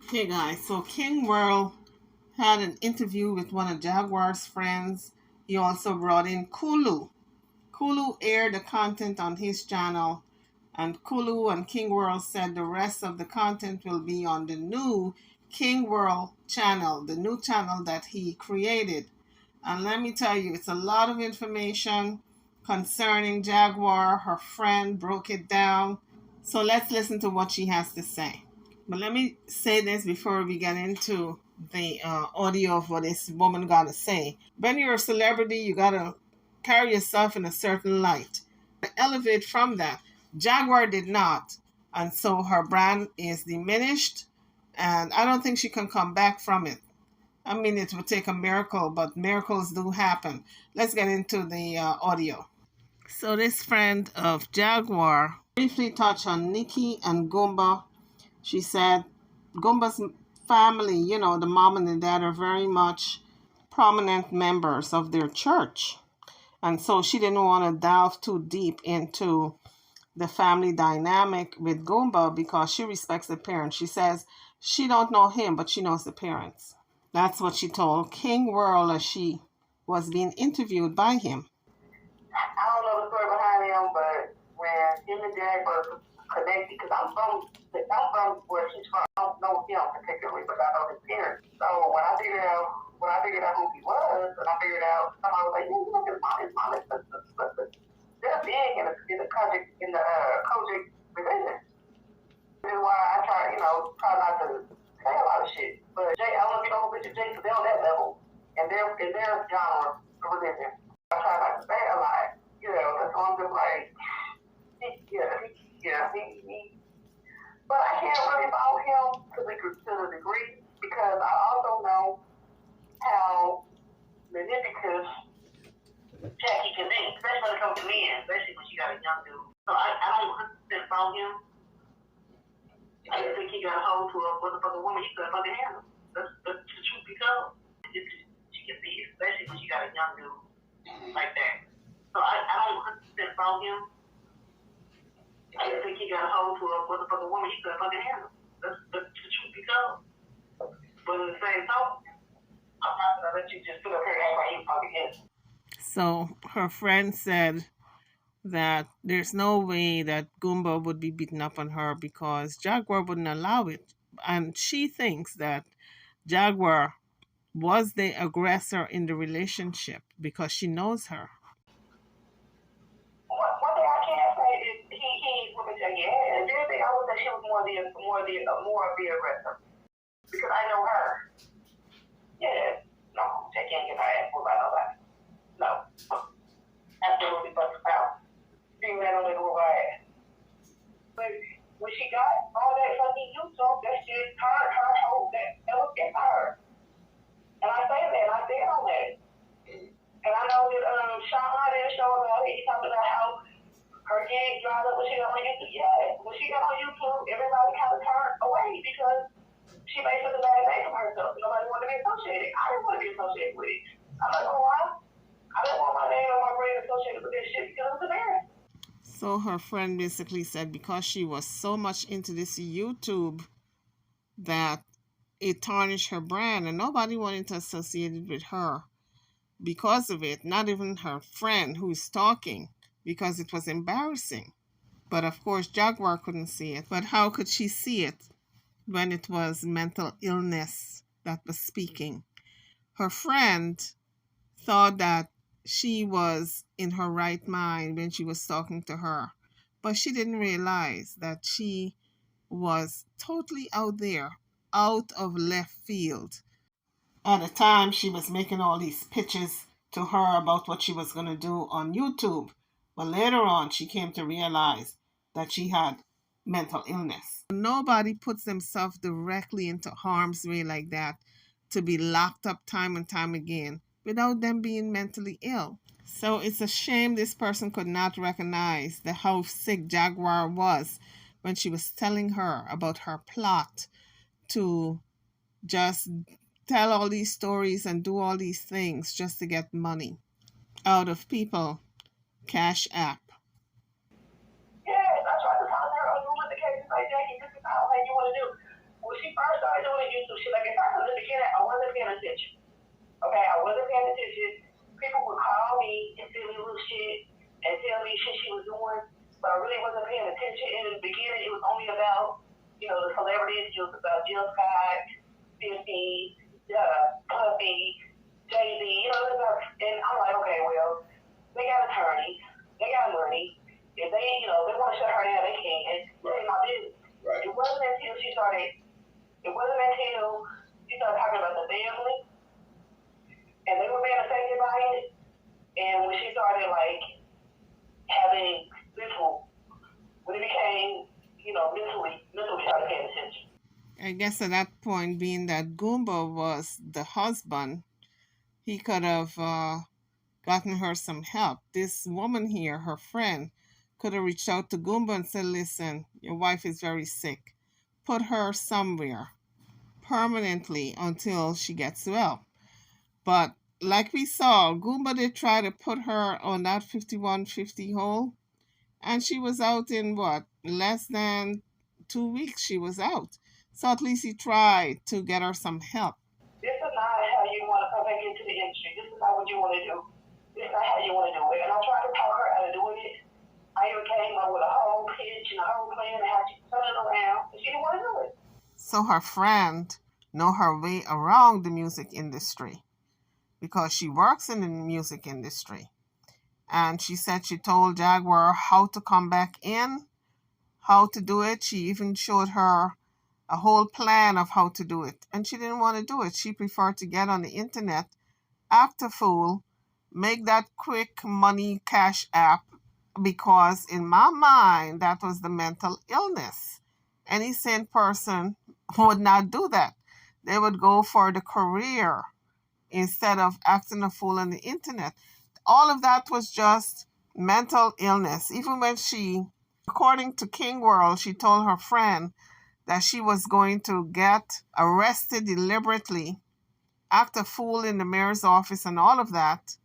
Hey guys, so King Wurld had an interview with one of Jaguar's friends. He also brought in Kulu. Kulu aired the content on his channel, and Kulu and King Wurld said the rest of the content will be on the new King Wurld channel, the new channel that he created. And let me tell you, it's a lot of information concerning Jaguar. Her friend broke it down. So let's listen to what she has to say. But let me say this before we get into the audio of what this woman got to say. When you're a celebrity, you got to carry yourself in a certain light. Elevate from that. Jaguar did not. And so her brand is diminished. And I don't think she can come back from it. I mean, it would take a miracle, but miracles do happen. Let's get into the audio. So this friend of Jaguar briefly touched on Nikki and Goomba. She said Goomba's family, the mom and the dad are very much prominent members of their church. And so she didn't want to delve too deep into the family dynamic with Goomba because she respects the parents. She says she don't know him, but she knows the parents. That's what she told King Wurld as she was being interviewed by him. I don't know the story behind him, but when him and Jaguar connected, because I'm from where she's from. I don't know him particularly, but I know his parents. So when I figured out who he was, and I figured out, somebody was like, "You look at his mom is they're big in the Kojic religion." This is why I try not to say a lot of shit. But Jay, I don't know if you know who Bishop Jay, because they're on that level, and their genre of religion. I try not to say a lot, that's why I'm just like, he. But I can't really follow him to the degree because I also know how manipulative Jackie can be, especially when it comes to men, especially when she got a young dude. So I don't 100% follow him. I just think he got a hold to a motherfucking woman he couldn't fucking handle. That's the truth be told. She can be, especially when she got a young dude like that. So I don't 100% follow him. I just think he got a hold to a motherfucking woman he couldn't fucking handle. That's the truth be told. But in the same token, I'm not gonna let you just sit up here and act like you fucking him. So her friend said that there's no way that Goomba would be beaten up on her because Jaguar wouldn't allow it. And she thinks that Jaguar was the aggressor in the relationship because she knows her. One thing I can say is he would say yeah, and the other thing I would say she was more of the aggressor because I know her. Yeah, no, they can't get her ass pulled by nobody. No, absolutely fucking out. Being that on the door by ass. But when she got all that fucking YouTube, that shit hurt her whole that was getting her. And I say that, and I stand on that. And I know that Sean didn't show about it. He talked about how her gig dried up when she got on YouTube. Yeah, when she got on YouTube, everybody kind of turned away because she made such a bad name for herself. Nobody wanted to be associated. I didn't want to be associated with it. I'm not gonna lie. I didn't want my name or my brand associated with this shit because it was embarrassing. So her friend basically said because she was so much into this YouTube that it tarnished her brand and nobody wanted to associate it with her because of it, not even her friend who's talking, because it was embarrassing. But of course, Jaguar couldn't see it. But how could she see it when it was mental illness that was speaking? Her friend thought that she was in her right mind when she was talking to her, but she didn't realize that she was totally out there, out of left field. At the time, she was making all these pitches to her about what she was going to do on YouTube. But later on, she came to realize that she had mental illness. Nobody puts themselves directly into harm's way like that to be locked up time and time again without them being mentally ill. So it's a shame this person could not recognize how sick Jaguar was when she was telling her about her plot to just tell all these stories and do all these things just to get money out of people. Cash App. Yes, I tried to tell her, oh, you want the case, like, Jackie, this is how you want to do. When she first started doing attention. Okay, I wasn't paying attention. People would call me and tell me little shit and tell me shit she was doing, but I really wasn't paying attention. In the beginning, it was only about, the celebrities. It was about Jill Scott, 50, Puffy, Jay-Z, and I'm like, okay, well, they got attorneys, they got money. If they, they want to shut her down, they can. It ain't my business. Right. It wasn't until she started talking about the family, and they were being affected by it, and when she started, having when it became, mentally started paying attention. I guess at that point, being that Goomba was the husband, he could have gotten her some help. This woman here, her friend, could have reached out to Goomba and said, listen, your wife is very sick. Put her somewhere permanently until she gets well. But like we saw, Goomba did try to put her on that 5150 hole, and she was out in less than 2 weeks she was out. So at least he tried to get her some help. This is not how you want to come back into the industry. This is not what you want to do. This is not how you want to do it. And I tried to talk her out of doing it. I even came up with a whole pitch and a whole plan of how she turn it around, and she didn't want to do it. So her friend know her way around the music industry because she works in the music industry. And she said she told Jaguar how to come back in, how to do it. She even showed her a whole plan of how to do it. And she didn't want to do it. She preferred to get on the internet, act a fool, make that quick money cash app, because in my mind, that was the mental illness. Any sane person would not do that. They would go for the career instead of acting a fool on the internet. All of that was just mental illness. Even when she, according to King Wurld, she told her friend that she was going to get arrested deliberately, act a fool in the mayor's office, and all of that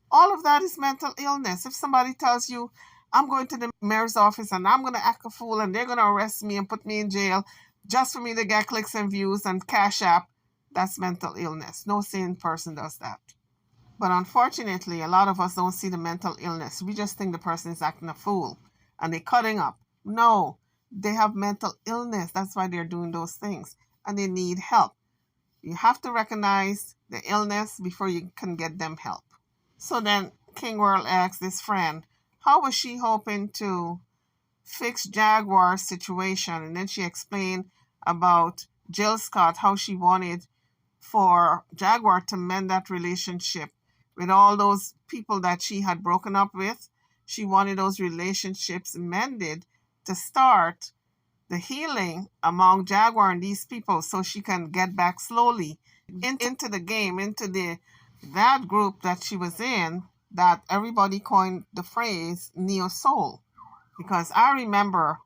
is mental illness. If somebody tells you, I'm going to the mayor's office and I'm going to act a fool and they're going to arrest me and put me in jail just for me to get clicks and views and cash app, that's mental illness. No sane person does that. But unfortunately, a lot of us don't see the mental illness. We just think the person is acting a fool and they're cutting up. No, they have mental illness. That's why they're doing those things. And they need help. You have to recognize the illness before you can get them help. So then King Wurld asked this friend, how was she hoping to fix Jaguar's situation? And then she explained about Jill Scott, how she wanted for Jaguar to mend that relationship with all those people that she had broken up with. She wanted those relationships mended to start the healing among Jaguar and these people so she can get back slowly into the game, into that group that she was in, that everybody coined the phrase Neo Soul. Because I remember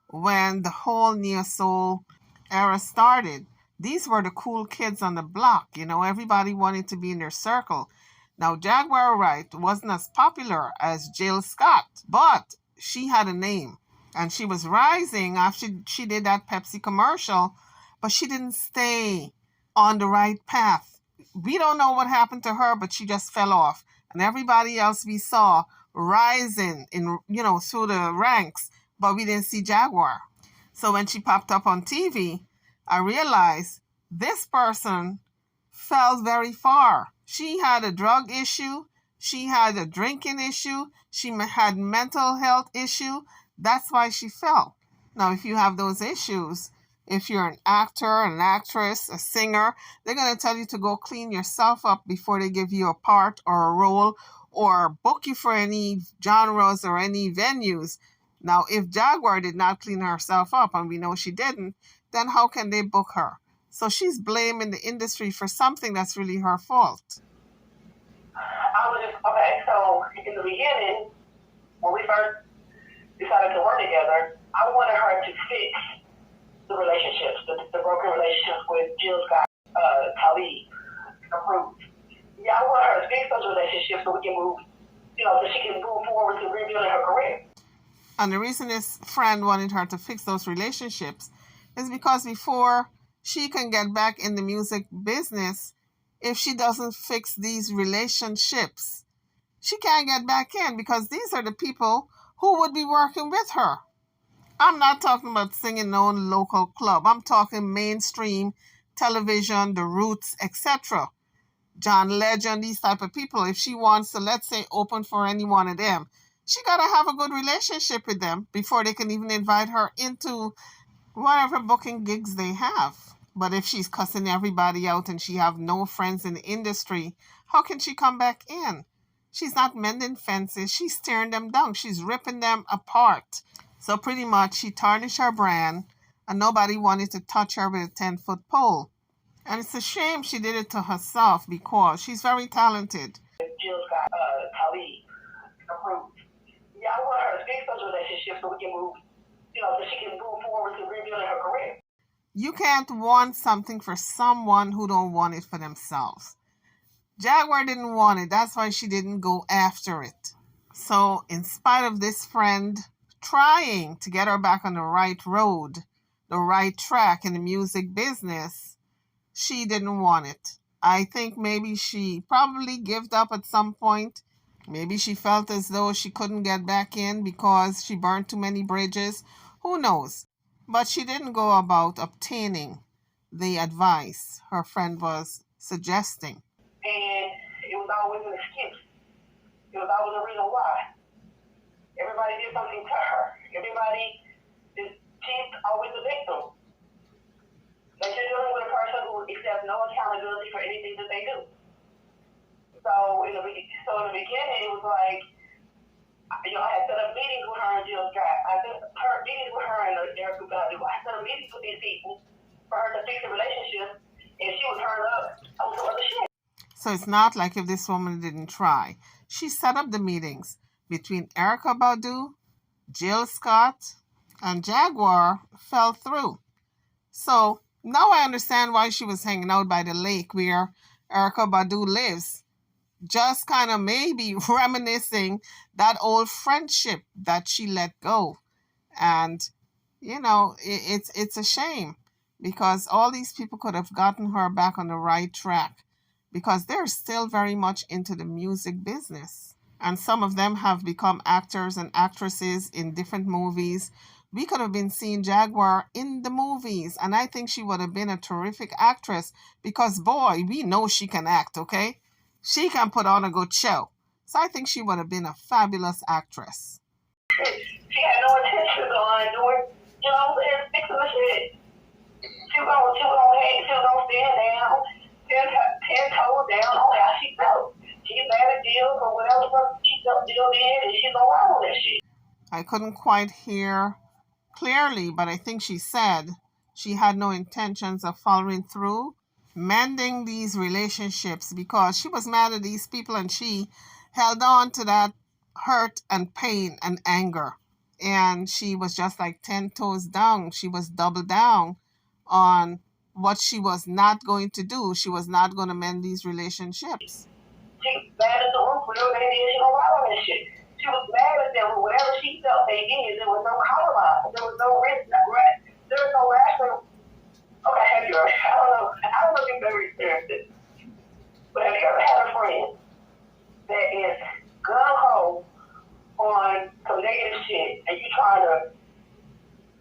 when the whole Neo Soul era started, these were the cool kids on the block. Everybody wanted to be in their circle. Now, Jaguar Wright wasn't as popular as Jill Scott, but she had a name. And she was rising after she did that Pepsi commercial, but she didn't stay on the right path. We don't know what happened to her, but she just fell off. And everybody else we saw rising through the ranks, but we didn't see Jaguar. So when she popped up on TV, I realized this person fell very far. She had a drug issue. She had a drinking issue. She had mental health issue. That's why she fell. Now, if you have those issues, if you're an actor, an actress, a singer, they're going to tell you to go clean yourself up before they give you a part or a role or book you for any genres or any venues. Now, if Jaguar did not clean herself up, and we know she didn't, then how can they book her? So she's blaming the industry for something that's really her fault. So in the beginning, when we first decided to work together, I wanted her to fix the relationships, the broken relationships with Jill Scott, Khalid, approved. Yeah, I want her to fix those relationships so we can move, so she can move forward to rebuilding her career. And the reason this friend wanted her to fix those relationships is because before she can get back in the music business, if she doesn't fix these relationships. She can't get back in because these are the people who would be working with her. I'm not talking about singing no local club. I'm talking mainstream television, the Roots, etc. John Legend, these type of people. If she wants to, let's say, open for any one of them, she got to have a good relationship with them before they can even invite her into whatever booking gigs they have. But if she's cussing everybody out and she have no friends in the industry, how can she come back in? She's not mending fences. She's tearing them down. She's ripping them apart. So pretty much she tarnished her brand and nobody wanted to touch her with a 10-foot pole. And it's a shame she did it to herself because she's very talented. Jill's got Khalid approved. Yeah, I want her to fix those relationships so we can move, so she can move forward to rebuilding her career. You can't want something for someone who don't want it for themselves. Jaguar didn't want it. That's why she didn't go after it. So in spite of this friend trying to get her back on the right road, the right track in the music business, she didn't want it. I think maybe she probably gave up at some point. Maybe she felt as though she couldn't get back in because she burned too many bridges. Who knows? But she didn't go about obtaining the advice her friend was suggesting. And it was always an excuse. It was always a reason why. Everybody did something to her. She's always a victim. Like you're dealing with a person who accepts no accountability for anything that they do. So in the beginning, it was like, I had set up meetings with her and Jill Scott. I set up meetings with her and Erica Badu. I set up meetings with these people for her to fix the relationship, and she would turn up on some other shit. So it's not like if this woman didn't try. She set up the meetings between Erica Badu, Jill Scott, and Jaguar fell through. So now I understand why she was hanging out by the lake where Erica Badu lives. Just kind of maybe reminiscing that old friendship that she let go. And, it's a shame because all these people could have gotten her back on the right track because they're still very much into the music business. And some of them have become actors and actresses in different movies. We could have been seeing Jaguar in the movies, and I think she would have been a terrific actress because, boy, we know she can act, okay? She can put on a good show. So I think she would have been a fabulous actress. She had no intentions on doing, fixing the shit. She was gonna stand down, 10 toes down on how she felt. She's mad at Jill for whatever she felt Jill did, and she's gonna lie on that shit. I couldn't quite hear clearly, but I think she said she had no intentions of following through, mending these relationships because she was mad at these people and she held on to that hurt and pain and anger. And she was just like 10 toes down. She was double down on what she was not going to do. She was not going to mend these relationships. She mad at the roof, whatever they did, she gonna lie on that shit. She was mad at them for whatever she felt they did. There was no compromise. There was no risk. There was no rational. Okay, have you ever? I don't know if you've ever experienced it, but have you ever had a friend that is gun ho on some negative shit, and you try to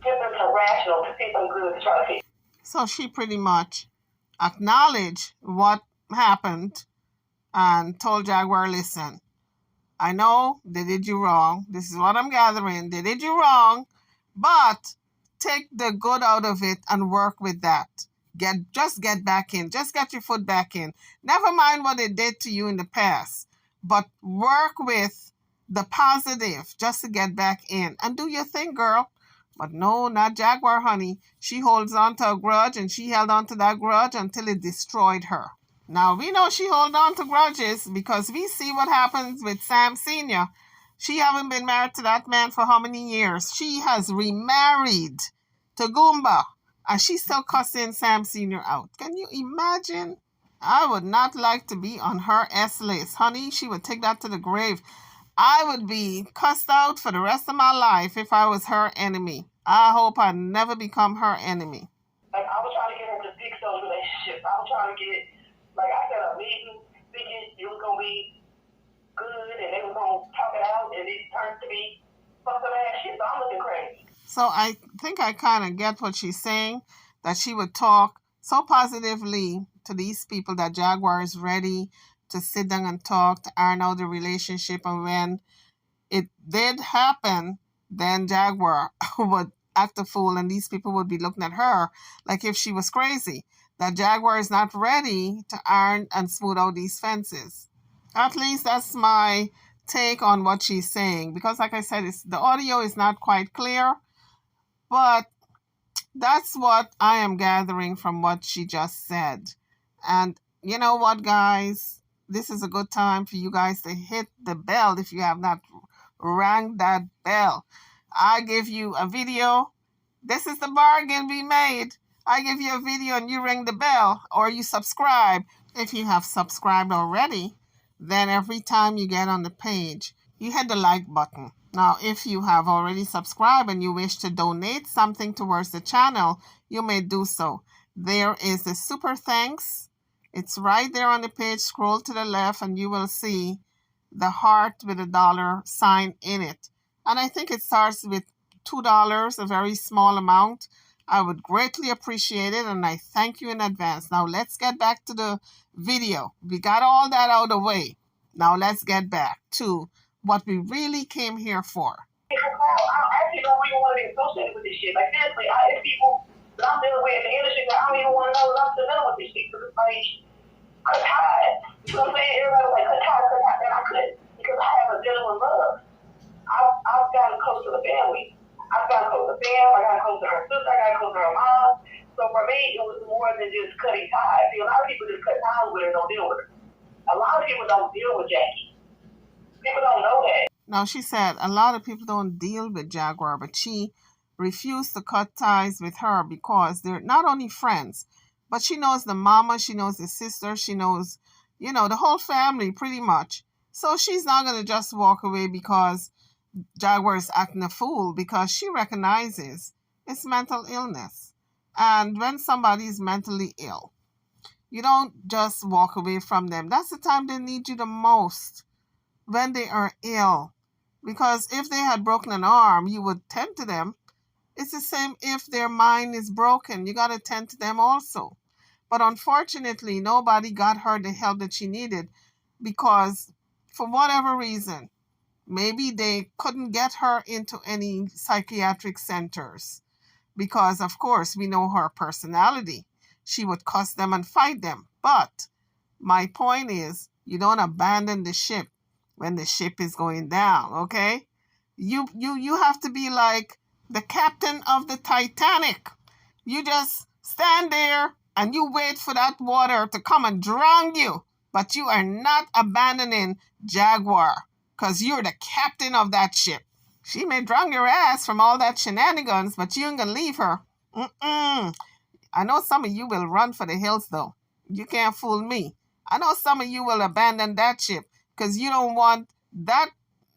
get them to rational to see some good to try to fix? So she pretty much acknowledged what happened and told Jaguar, listen, I know they did you wrong. This is what I'm gathering. They did you wrong, but take the good out of it and work with that. Just get back in. Just get your foot back in. Never mind what they did to you in the past, but work with the positive just to get back in and do your thing, girl. But no, not Jaguar, honey. She holds on to a grudge, and she held on to that grudge until it destroyed her. Now, we know she hold on to grudges because we see what happens with Sam Sr. She haven't been married to that man for how many years? She has remarried to Goomba, and she's still cussing Sam Sr. out. Can you imagine? I would not like to be on her S list. Honey, she would take that to the grave. I would be cussed out for the rest of my life if I was her enemy. I hope I never become her enemy. Like, I was trying to get her to fix those relationships. I was trying to get Like I got a meeting thinking it was gonna be good and they was gonna talk it out and it turned to be some ass shit. So I'm looking crazy. So I think I kind of get what she's saying, that she would talk so positively to these people that Jaguar is ready to sit down and talk to iron out the relationship. And when it did happen, then Jaguar would act a fool and these people would be looking at her like if she was crazy. That Jaguar is not ready to iron and smooth out these fences. At least that's my take on what she's saying. Because like I said, the audio is not quite clear. But that's what I am gathering from what she just said. And you know what, guys? This is a good time for you guys to hit the bell if you have not rang that bell. I give you a video. This is the bargain we made. I give you a video and you ring the bell or you subscribe. If you have subscribed already, then every time you get on the page, you hit the like button. Now, if you have already subscribed and you wish to donate something towards the channel, you may do so. There is the super thanks. It's right there on the page. Scroll to the left and you will see the heart with a dollar sign in it. And I think it starts with $2, a very small amount. I would greatly appreciate it and I thank you in advance. Now let's get back to the video. We got all that out of the way. Now let's get back to what we really came here for. I actually don't even want to be associated with this shit. Like seriously, it's people that I'm dealing with in the industry that I don't even want to know that I'm dealing with this shit. Because it's like, cut ties. You know what I'm saying? Everybody was like, cut ties, and I couldn't. Because I have a genuine love. I've gotten close to the family. I've gotten close to Sam, I got close to her sister, I got close to her mom. So for me, it was more than just cutting ties. See, a lot of people just cut ties with her and don't deal with her. A lot of people don't deal with Jackie. People don't know that. Now, she said a lot of people don't deal with Jaguar, but she refused to cut ties with her because they're not only friends, but she knows the mama, she knows the sister, she knows, the whole family pretty much. So she's not going to just walk away because Jaguar is acting a fool, because she recognizes it's mental illness. And when somebody is mentally ill, you don't just walk away from them. That's the time they need you the most, when they are ill. Because if they had broken an arm, you would tend to them. It's the same if their mind is broken. You got to tend to them also. But unfortunately, nobody got her the help that she needed because for whatever reason, maybe they couldn't get her into any psychiatric centers because, of course, we know her personality. She would cuss them and fight them. But my point is, you don't abandon the ship when the ship is going down, okay? You have to be like the captain of the Titanic. You just stand there and you wait for that water to come and drown you. But you are not abandoning Jaguar because you're the captain of that ship. She may drown your ass from all that shenanigans, but you ain't gonna leave her. I know some of you will run for the hills, though. You can't fool me. I know some of you will abandon that ship because you don't want that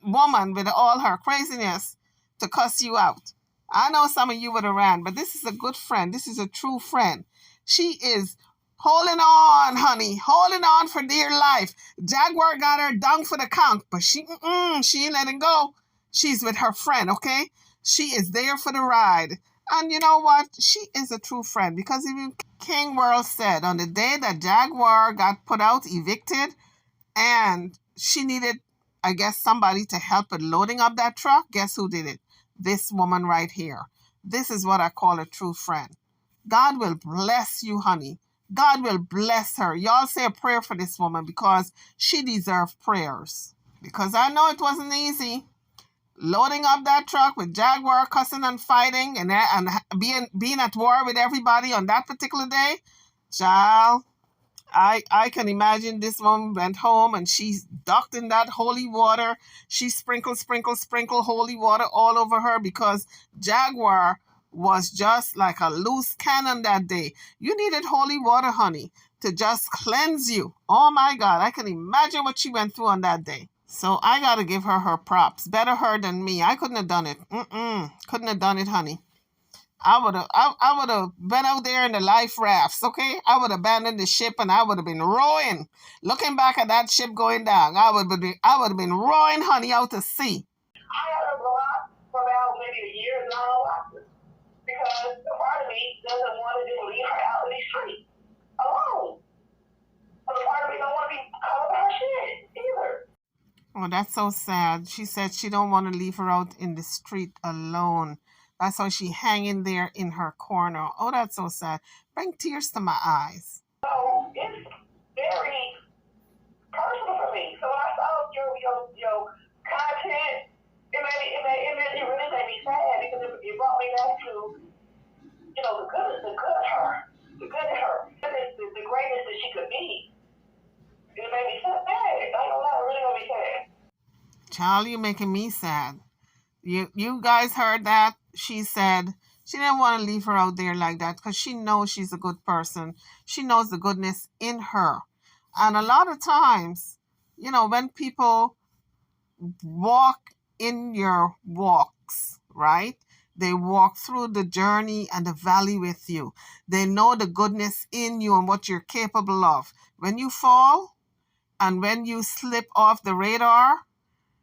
woman with all her craziness to cuss you out. I know some of you would have ran, but this is a good friend. This is a true friend. She is holding on, honey, holding on for dear life. Jaguar got her down for the count, but she ain't letting go. She's with her friend, okay? She is there for the ride. And you know what? She is a true friend because even King Wurld said on the day that Jaguar got put out, evicted, and she needed, I guess, somebody to help with loading up that truck, guess who did it? This woman right here. This is what I call a true friend. God will bless you, honey. God will bless her. Y'all say a prayer for this woman because she deserves prayers. Because I know it wasn't easy loading up that truck with Jaguar cussing and fighting and being at war with everybody on that particular day. Child, I can imagine this woman went home and she's ducked in that holy water. She sprinkled holy water all over her because Jaguar was just like a loose cannon that day. You needed holy water, honey, to just cleanse you. Oh my God, I can imagine what she went through on that day. So I got to give her props. Better her than me. I couldn't have done it. Couldn't have done it, honey. I would have been out there in the life rafts, okay? I would have abandoned the ship and I would have been rowing. Looking back at that ship going down, I would have been rowing, honey, out to sea. I had a block for about maybe a year now because part of me doesn't want to just leave her out in the street alone. But a part of me don't want to be out of her shit either. Oh, that's so sad. She said she don't want to leave her out in the street alone. That's why she hanging there in her corner. Oh, that's so sad. Bring tears to my eyes. So it's very personal for me. So when I saw your content, it really made me sad because it brought me back to the good of her, the greatness that she could be. It made me sad. I don't know, it really made me sad. Child, you making me sad. You guys heard that? She said she didn't want to leave her out there like that because she knows she's a good person. She knows the goodness in her. And a lot of times, when people walk in your walks, right? They walk through the journey and the valley with you. They know the goodness in you and what you're capable of. When you fall and when you slip off the radar,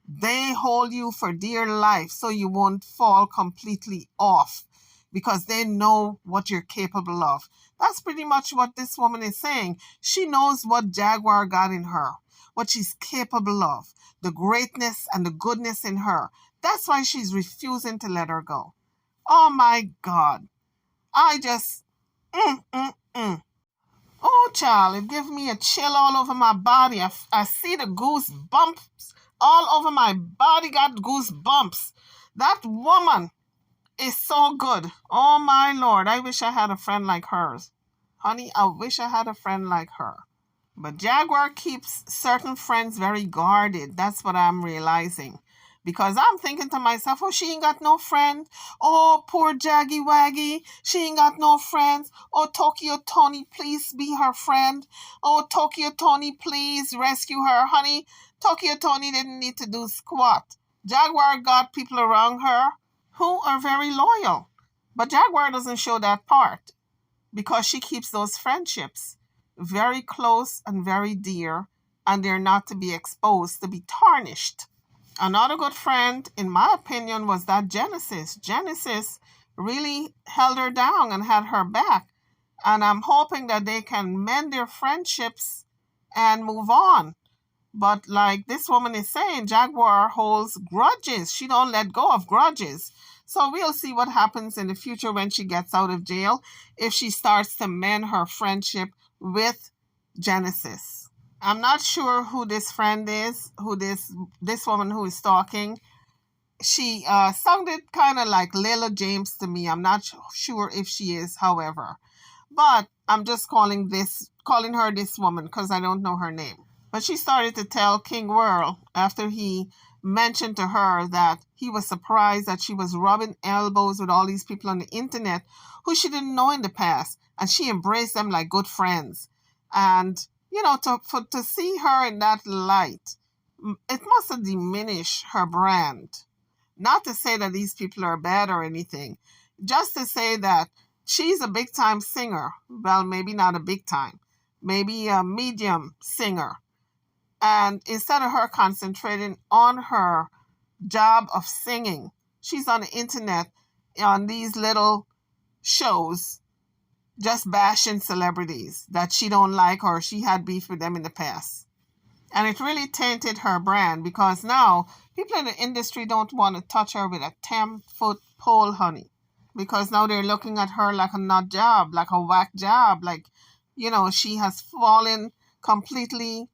they hold you for dear life so you won't fall completely off because they know what you're capable of. That's pretty much what this woman is saying. She knows what Jaguar got in her, what she's capable of, the greatness and the goodness in her. That's why she's refusing to let her go. Oh my God. I just, Oh, child, it gives me a chill all over my body. I see the goosebumps all over my body, got goosebumps. That woman is so good. Oh, my Lord. I wish I had a friend like hers. Honey, I wish I had a friend like her. But Jaguar keeps certain friends very guarded. That's what I'm realizing. Because I'm thinking to myself, oh, she ain't got no friend. Oh, poor Jaggy Waggy. She ain't got no friends. Oh, Tokyo Tony, please be her friend. Oh, Tokyo Tony, please rescue her. Honey, Tokyo Tony didn't need to do squat. Jaguar got people around her who are very loyal. But Jaguar doesn't show that part because she keeps those friendships very close and very dear, and they're not to be exposed, to be tarnished. Another good friend, in my opinion, was that Genesis. Genesis really held her down and had her back. And I'm hoping that they can mend their friendships and move on. But like this woman is saying, Jaguar holds grudges. She don't let go of grudges. So we'll see what happens in the future when she gets out of jail, if she starts to mend her friendship with Genesis. I'm not sure who this friend is, who this woman who is talking. She sounded kind of like Layla James to me. I'm not sure if she is, however. But I'm just calling her this woman because I don't know her name. But she started to tell King Wurld after he mentioned to her that he was surprised that she was rubbing elbows with all these people on the internet who she didn't know in the past. And she embraced them like good friends. And, to see her in that light, it must have diminished her brand. Not to say that these people are bad or anything. Just to say that she's a big time singer. Well, maybe not a big time. Maybe a medium singer. And instead of her concentrating on her job of singing, she's on the internet on these little shows just bashing celebrities that she don't like or she had beef with them in the past. And it really tainted her brand because now people in the industry don't want to touch her with a 10-foot pole, honey. Because now they're looking at her like a nut job, like a whack job, like, she has fallen completely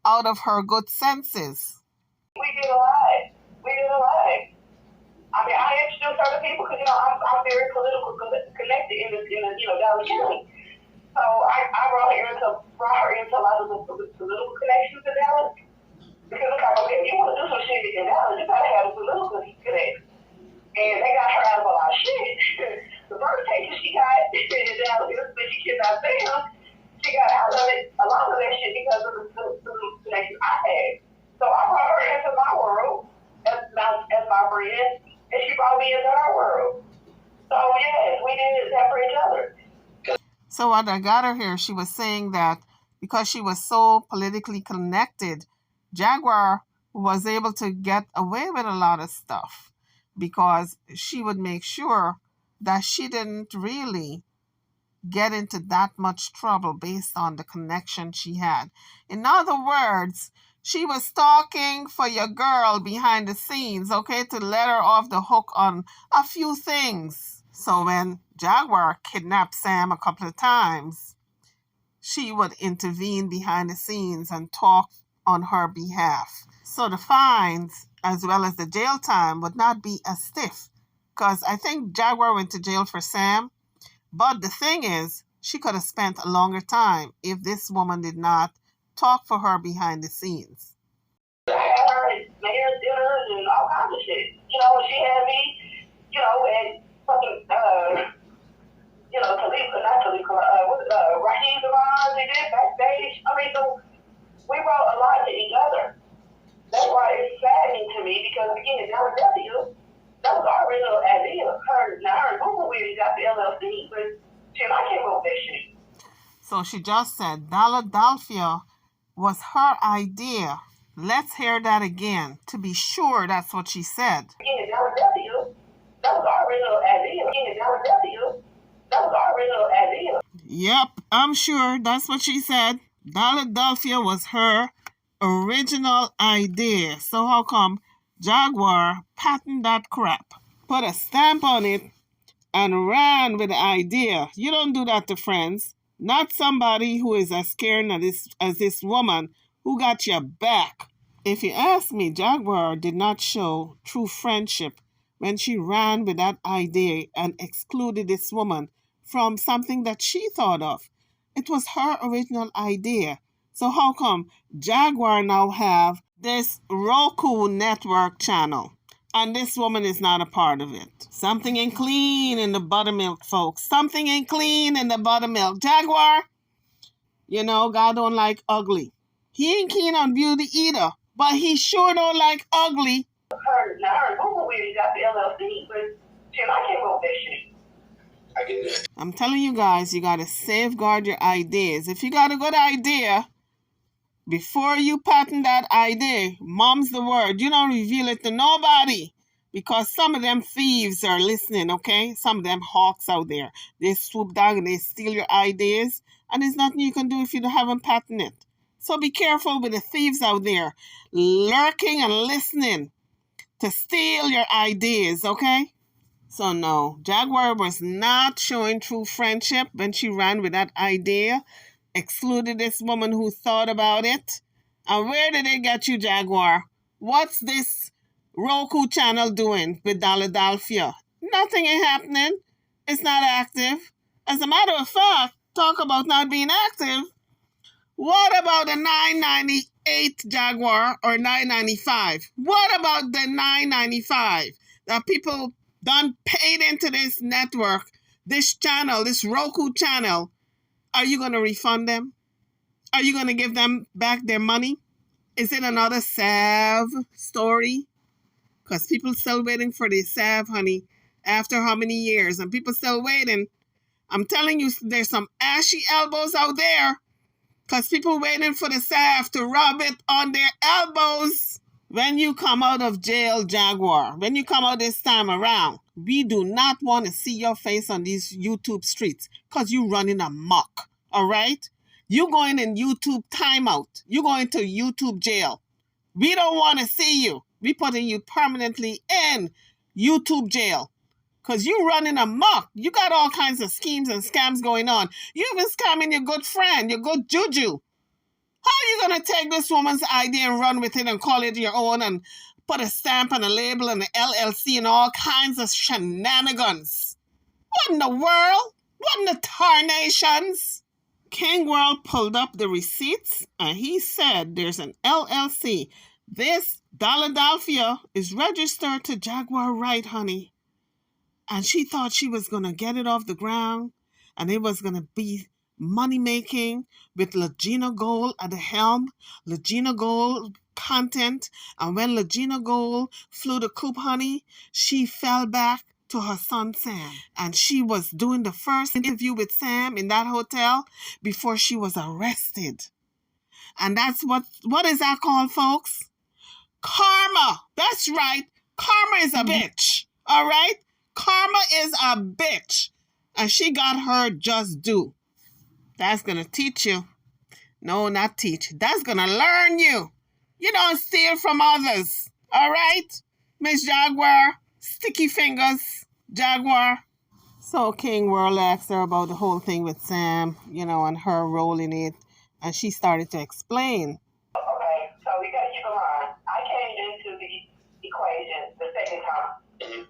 out of her good senses. We did a lot. I mean, I introduced her to people because, I'm very political connected in Dallas County. So I brought her into a lot of the political connections in Dallas. Because it's like, okay, if you want to do some shit in Dallas, you gotta have a political connection. And they got her out of a lot of shit. The first case she got in Dallas, but she cannot say them. She got out of it, a lot of that shit because of the connections I had. So I brought her into my world as my friend, and she brought me into her world. So So yes, we did that for each other. So what I got her here, she was saying that because she was so politically connected, Jaguar was able to get away with a lot of stuff because she would make sure that she didn't really get into that much trouble based on the connection she had. In other words, she was stalking for your girl behind the scenes, okay, to let her off the hook on a few things. So when Jaguar kidnapped Sam a couple of times, she would intervene behind the scenes and talk on her behalf. So the fines as well as the jail time would not be as stiff because I think Jaguar went to jail for Sam. But the thing is, she could have spent a longer time if this woman did not talk for her behind the scenes. I had her at mayor's dinners and all kinds of shit. You know, she had me, you know, at fucking, you know, Raheem Devon, we did backstage. I mean, so we wrote a lot to each other. That's why it's saddening to me because, again, that was our original idea. Her and Google, we got the LLC, but shit, I came up with that shit. So she just said Philadelphia was her idea. Let's hear that again to be sure that's what she said. Again, that was our original idea. Again, that was our original idea. Yep, I'm sure that's what she said. Philadelphia was her original idea. So how come Jaguar patented that crap, put a stamp on it, and ran with the idea? You don't do that to friends. Not somebody who is as scared as this woman who got your back. If you ask me, Jaguar did not show true friendship when she ran with that idea and excluded this woman from something that she thought of. It was her original idea. So how come Jaguar now have this Roku network channel and this woman is not a part of it? Something ain't clean in the buttermilk, folks. Something ain't clean in the buttermilk. Jaguar, you know, God don't like ugly. He ain't keen on beauty either, but he sure don't like ugly. Her and Google, we got the LLC, but shit, I came up with that shit. I get it. I'm telling you guys, you got to safeguard your ideas. If you got a good idea, before you patent that idea, mom's the word. You don't reveal it to nobody because some of them thieves are listening, okay? Some of them hawks out there. They swoop down and they steal your ideas, and there's nothing you can do if you haven't patented it. So be careful with the thieves out there lurking and listening to steal your ideas, okay? So no, Jaguar was not showing true friendship when she ran with that idea, excluded this woman who thought about it. And where did it get you, Jaguar? What's this Roku channel doing with Philadelphia? Nothing ain't happening. It's not active. As a matter of fact, talk about not being active. What about the $9.98 Jaguar or $9.95? What about the $9.95 that people done paid into this network, this channel, this Roku channel? Are you going to refund them? Are you going to give them back their money? Is it another salve story? Because people still waiting for the salve, honey, after how many years? And people still waiting. I'm telling you, there's some ashy elbows out there because people waiting for the salve to rub it on their elbows. When you come out of jail, Jaguar, when you come out this time around, we do not want to see your face on these YouTube streets because you running amok, all right? You going in YouTube timeout. You going to YouTube jail. We don't want to see you. We putting you permanently in YouTube jail because you running amok. You got all kinds of schemes and scams going on. You even scamming your good friend, your good juju. How are you going to take this woman's idea and run with it and call it your own and put a stamp and a label and an LLC and all kinds of shenanigans? What in the world? What in the tarnations? King Wurld pulled up the receipts and he said there's an LLC. This Philadelphia is registered to Jaguar Right, honey. And she thought she was going to get it off the ground and it was going to be money making with Legina Gold at the helm, Legina Gold content. And when Legina Gold flew the coop, honey, she fell back to her son Sam. And she was doing the first interview with Sam in that hotel before she was arrested. And that's what is that called, folks? Karma. That's right. Karma is a bitch. All right? Karma is a bitch. And she got her just due. That's going to teach you. No, not teach. That's going to learn you. You don't steal from others. All right? Miss Jaguar. Sticky fingers. Jaguar. So King Wurld asked her about the whole thing with Sam, and her role in it. And she started to explain. Okay, so you got to keep in mind, I came into the equation the second time.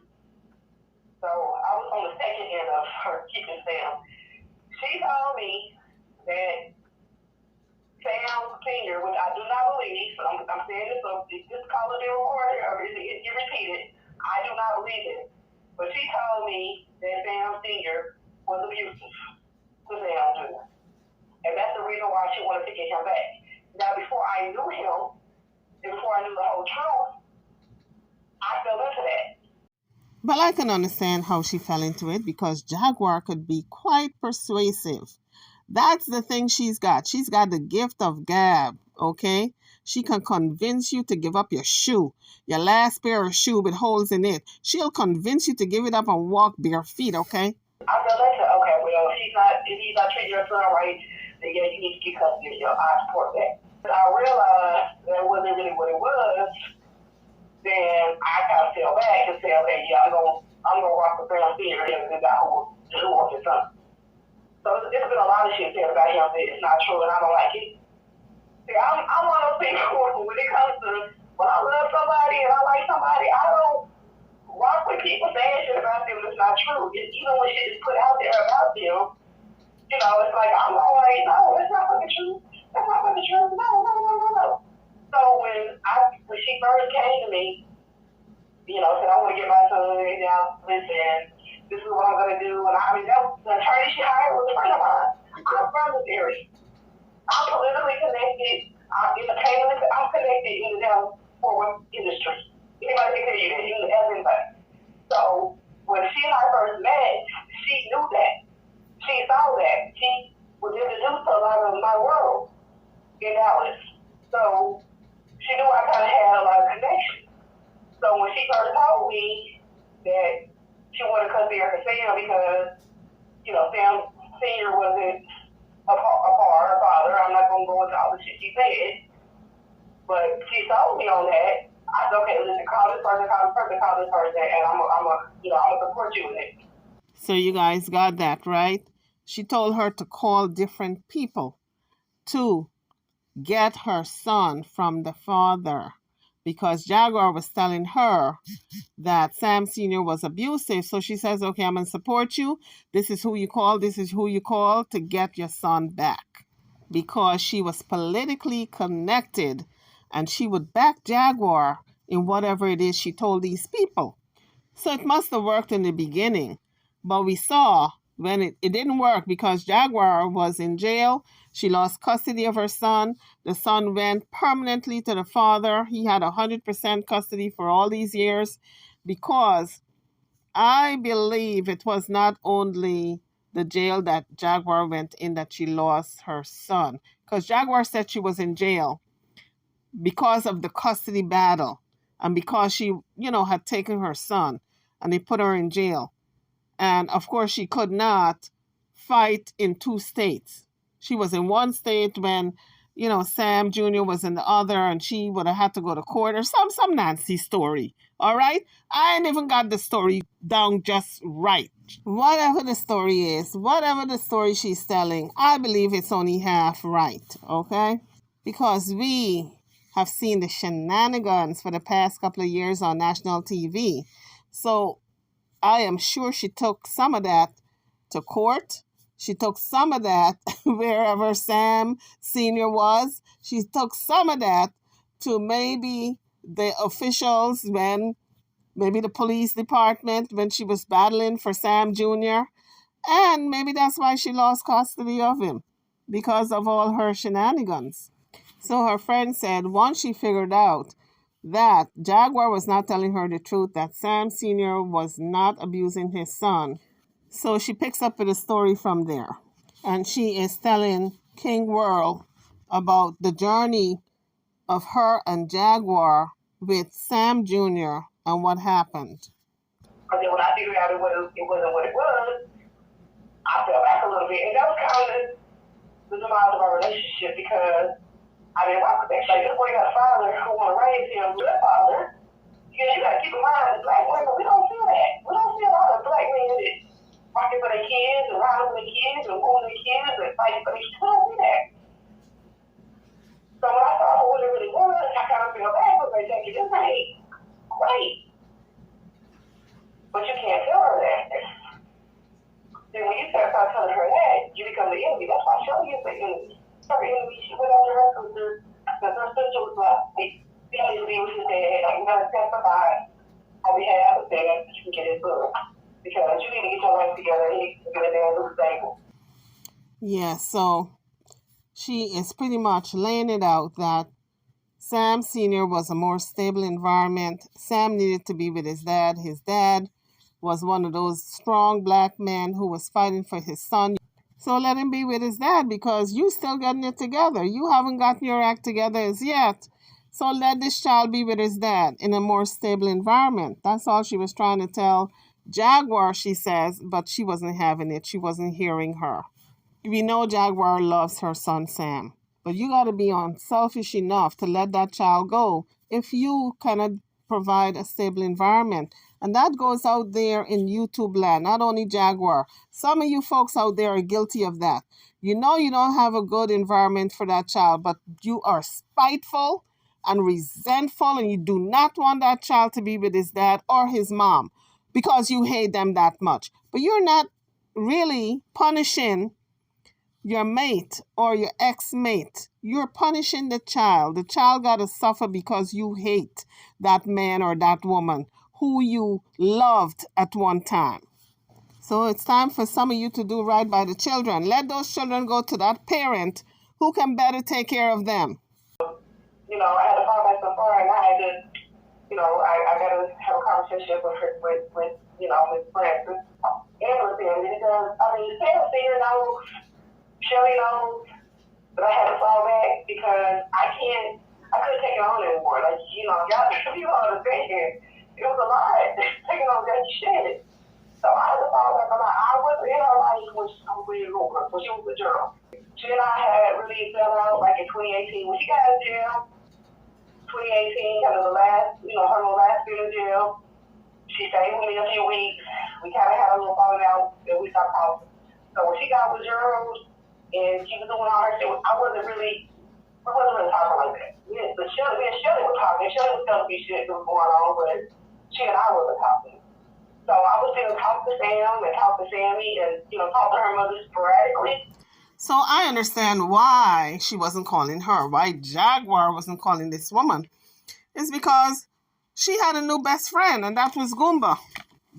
So I was on the second end of her keeping Sam. She told me that Sam Sr., which I do not believe, so I'm saying this, so just call it a recorded or it repeated. I do not believe it. But she told me that Sam Sr. was abusive to Sam Jr. And that's the reason why she wanted to get him back. Now, before I knew him, and before I knew the whole truth, I fell into that. But I can understand how she fell into it because Jaguar could be quite persuasive. That's the thing she's got. She's got the gift of gab, okay? She can convince you to give up your shoe, your last pair of shoe with holes in it. She'll convince you to give it up and walk bare feet, okay? I fell into, okay, well, if he's not treating your son right, then yeah, you need to get custody of your I support that. I realized that wasn't really what it was. Then I kind of fell back and said, okay, yeah, I'm gonna rock the Sam Sr. and the guy who wants his son. So there's been a lot of shit said about him that it's not true and I don't like it. See, I'm one of those people when it comes to when I love somebody and I like somebody, I don't rock with people saying shit about them that's not true. Even when shit is put out there about them, it's like I'm not like, no, that's not fucking true. That's not fucking true. No. So when she first came to me, said I want to get my son now. Listen, this is what I'm gonna do. And that was the attorney she hired was a friend of mine. I'm from this area. I'm politically connected. I'm connected in the down forward industry. Anybody can tell you that. You can ask anybody. So when she and I first met, she knew that. She saw that. She was introduced to a lot of my world in Dallas. So she knew I kind of had a lot of connections. So when she first told me that she wanted to come here to Sam because, Sam Sr. wasn't a part, her father. I'm not going to go into all the shit she said. But she told me on that. I said, okay, listen, call this person, and I'm gonna support you in it. So you guys got that, right? She told her to call different people to get her son from the father because Jaguar was telling her that Sam Sr. was abusive. So she says, okay, I'm going to support you. This is who you call. This is who you call to get your son back because she was politically connected and she would back Jaguar in whatever it is she told these people. So it must have worked in the beginning. But we saw when it didn't work because Jaguar was in jail. She lost custody of her son. The son went permanently to the father. He had 100% custody for all these years because I believe it was not only the jail that Jaguar went in that she lost her son. Because Jaguar said she was in jail because of the custody battle and because she, had taken her son and they put her in jail. And of course, she could not fight in two states. She was in one state when, Sam Jr. was in the other and she would have had to go to court or some Nancy story. All right? I ain't even got the story down just right. Whatever the story is, whatever the story she's telling, I believe it's only half right. Okay? Because we have seen the shenanigans for the past couple of years on national TV. So I am sure she took some of that to court. She took some of that wherever Sam Sr. was. She took some of that to maybe the officials maybe the police department when she was battling for Sam Jr. And maybe that's why she lost custody of him because of all her shenanigans. So her friend said once she figured out that Jaguar was not telling her the truth, that Sam Sr. was not abusing his son. So she picks up with a story from there. And she is telling King Wurld about the journey of her and Jaguar with Sam Jr. and what happened. But then when I figured out it wasn't what it was, I fell back a little bit. And that was kind of the demise of our relationship because I didn't rock with that. Like, this boy got a father who want to raise him, good father. You got to keep in mind, black women, we don't feel that. We don't see a lot of black men that rocking for their kids and riding for their kids and owning their kids and fighting for their kids. We don't see that. So when I saw what it really was, I kind of feel bad because they think this ain't great. But you can't tell her that. Then when you start telling her that, you become the enemy. That's why Shirley is the enemy. Her enemy, she went after her because her sister was like, she had to be with his dad. Like, you got to testify on behalf of dad so you can get his book. Because you need to get your life together and you can get a dad who's stable. Yeah, so she is pretty much laying it out that Sam Sr. was a more stable environment. Sam needed to be with his dad. His dad was one of those strong black men who was fighting for his son. So let him be with his dad because you still getting it together. You haven't gotten your act together as yet. So let this child be with his dad in a more stable environment. That's all she was trying to tell Jaguar, she says, but she wasn't having it. She wasn't hearing her. We know Jaguar loves her son Sam, but you got to be unselfish enough to let that child go if you cannot provide a stable environment. And that goes out there in YouTube land, not only Jaguar. Some of you folks out there are guilty of that. You know you don't have a good environment for that child, but you are spiteful and resentful, and you do not want that child to be with his dad or his mom because you hate them that much. But you're not really punishing your mate or your ex-mate. You're punishing the child. The child got to suffer because you hate that man or that woman who you loved at one time. So it's time for some of you to do right by the children. Let those children go to that parent who can better take care of them. You know, I had to fall back so far and I had to, you know, I got to have a conversation with Francis and with him because, I mean, Sam Senior knows, Shelly knows, but I had to fall back because I couldn't take it on anymore. Like, you know, y'all understand, it was a lot taking on that shit. So I had to fall back. I wasn't in her life when she was really over, when she was a girl. She and I had really fell out like in 2018 when she got in jail. 2018, kind of the last, you know, her little last bit of jail. She stayed with me a few weeks. We kind of had a little falling out, and we stopped talking. So when she got with Gerald, and she was doing all her shit, we wasn't really talking like that. Yeah, but me and Shelly were talking. Shelly was telling me shit that was going on, but she and I wasn't talking. So I was going to talk to Sam and talk to Sammy and, you know, talk to her mother sporadically. So I understand why she wasn't calling her, why Jaguar wasn't calling this woman. It's because she had a new best friend, and that was Goomba.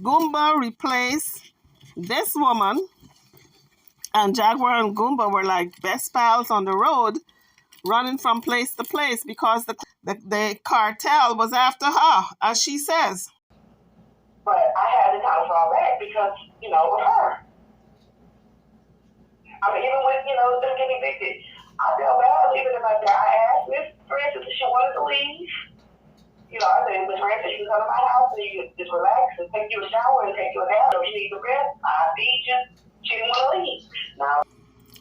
Goomba replaced this woman, and Jaguar and Goomba were like best pals on the road, running from place to place because the cartel was after her, as she says. But I had to kind of fall back because, you know, with her. I mean, even with, you know, them getting evicted, I felt bad leaving them like that. I asked Miss Francis if she wanted to leave. You know, I said, Miss Francis, you can come to my house and you can just relax and take you a shower and take you a bath. If you need to rest, I'll feed you. She didn't want to leave. Now,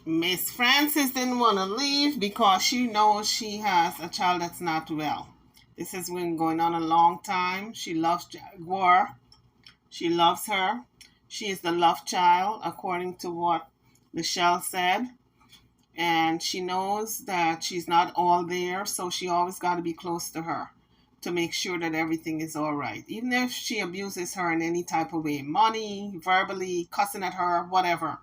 Miss Francis didn't want to leave because she knows she has a child that's not well. This has been going on a long time. She loves Jaguar. She loves her. She is the love child, according to what Michelle said. And she knows that she's not all there, so she always got to be close to her to make sure that everything is all right. Even if she abuses her in any type of way, money, verbally, cussing at her, whatever,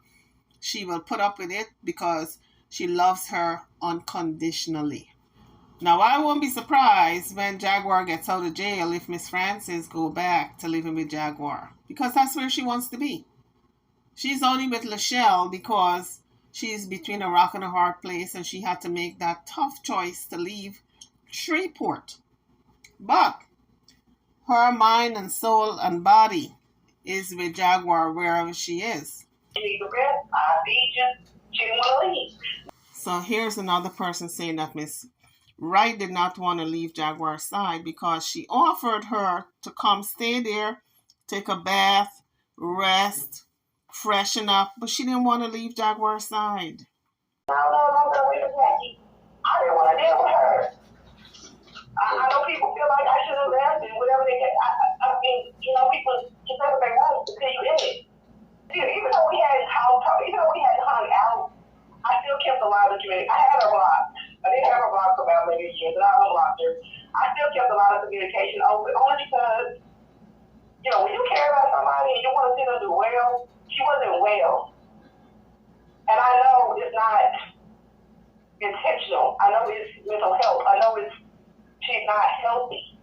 she will put up with it because she loves her unconditionally. Now, I won't be surprised when Jaguar gets out of jail if Miss Francis go back to living with Jaguar, because that's where she wants to be. She's only with Lachelle because she's between a rock and a hard place, and she had to make that tough choice to leave Shreveport. But her mind and soul and body is with Jaguar wherever she is. You need to rest. I feed you. She didn't want to leave. So here's another person saying that Miss Wright did not want to leave Jaguar's side because she offered her to come stay there, take a bath, rest, freshen up, but she didn't want to leave Jaguar's side. No, wait a second. I didn't want to deal with her. I know people feel like I should have left and whatever they get. I mean, people just say what they want until you in it. Even though we had hung out, I still kept a lot of communication. I had her blocked. I didn't have her blocked for about maybe a year, but I unblocked her. I still kept a lot of communication open, only because, when you care about somebody and you want to see them do well, she wasn't well. And I know it's not intentional. I know it's mental health. I know she's not healthy.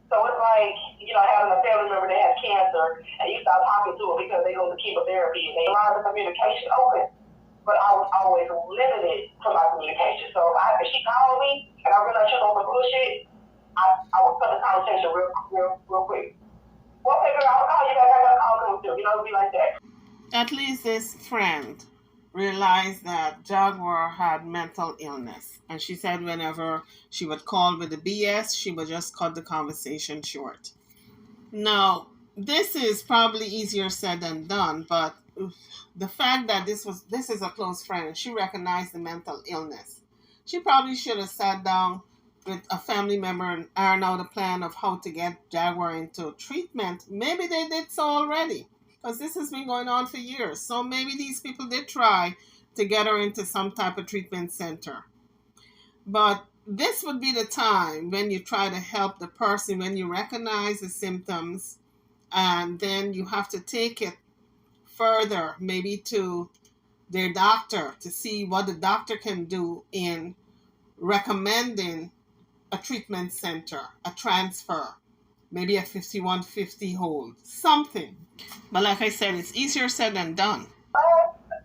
So it's like, having a family member that has cancer and you stop talking to her because they go to chemotherapy and they allow the communication open. But I was always limited to my communication. So if she called me and I realized she was on some bullshit, I would cut the conversation real quick. Well, okay, girl, I'll call you back. I got a call coming through. It'd be like that. At least this friend realized that Jaguar had mental illness. And she said whenever she would call with the BS, she would just cut the conversation short. Now, this is probably easier said than done, but the fact that this is a close friend, she recognized the mental illness. She probably should have sat down with a family member and iron out a plan of how to get Jaguar into treatment. Maybe they did so already, because this has been going on for years. So maybe these people did try to get her into some type of treatment center. But this would be the time when you try to help the person, when you recognize the symptoms, and then you have to take it further, maybe to their doctor, to see what the doctor can do in recommending a treatment center, a transfer, maybe a 5150 hold, something. But like I said, it's easier said than done.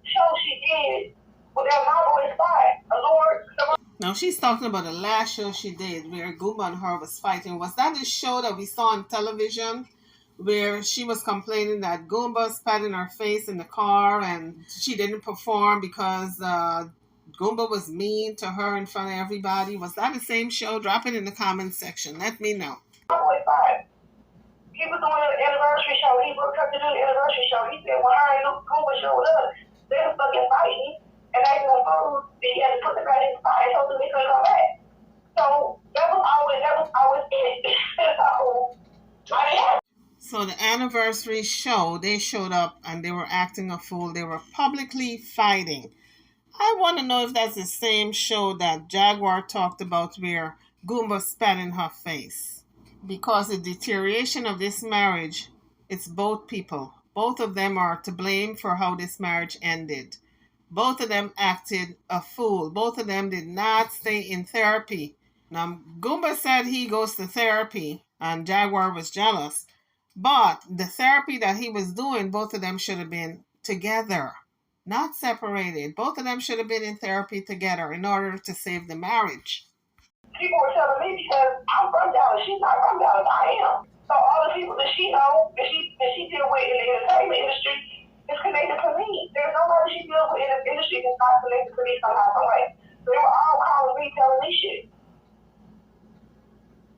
Show she did, but that mama was fine. Lord. Now she's talking about the last show she did where Goomba and her was fighting. Was that the show that we saw on television where she was complaining that Goomba spat in her face in the car and she didn't perform because Goomba was mean to her in front of everybody? Was that the same show? Drop it in the comments section. Let me know. He was doing an anniversary show. He booked her to do the anniversary show. He said, well, her and Goomba showed up. They were fucking fighting. And they were food. He had to put the guy in the fire and told them he couldn't come back. So that was always it. So the anniversary show, they showed up and they were acting a fool. They were publicly fighting. I want to know if that's the same show that Jaguar talked about where Goomba spat in her face. Because the deterioration of this marriage, it's both people. Both of them are to blame for how this marriage ended. Both of them acted a fool. Both of them did not stay in therapy. Now, Goomba said he goes to therapy and Jaguar was jealous. But the therapy that he was doing, both of them should have been together, not separated. Both of them should have been in therapy together in order to save the marriage. People were telling me because I'm from Dallas. She's not from Dallas. I am. So all the people that she knows, that she deal with in the entertainment industry, is connected to me. There's nobody she deals with in the industry that's not connected to me somehow, some way. So they were all calling me, telling me shit.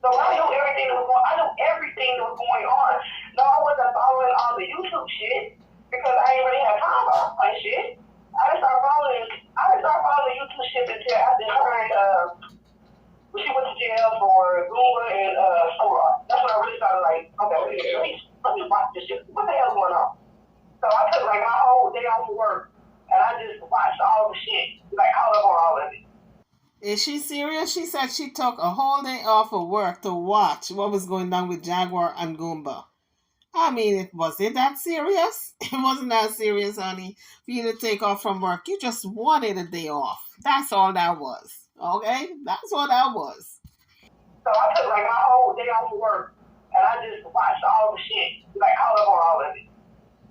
So I knew everything that was going on. No, I wasn't following all the YouTube shit because I ain't really have time for all that shit. I didn't start following the YouTube shit until after her and when she went to jail for Goomba and Sora. That's when I really started like, okay, let me watch this shit. What the hell is going on? So I took like my whole day off of work and I just watched all the shit, like caught up on all of it. Is she serious? She said she took a whole day off of work to watch what was going on with Jaguar and Goomba. I mean, was it that serious? It wasn't that serious, honey, for you to take off from work. You just wanted a day off. That's all that was. Okay? That's what that was. So I took like my whole day off of work and I just watched all the shit, like caught up on all of it.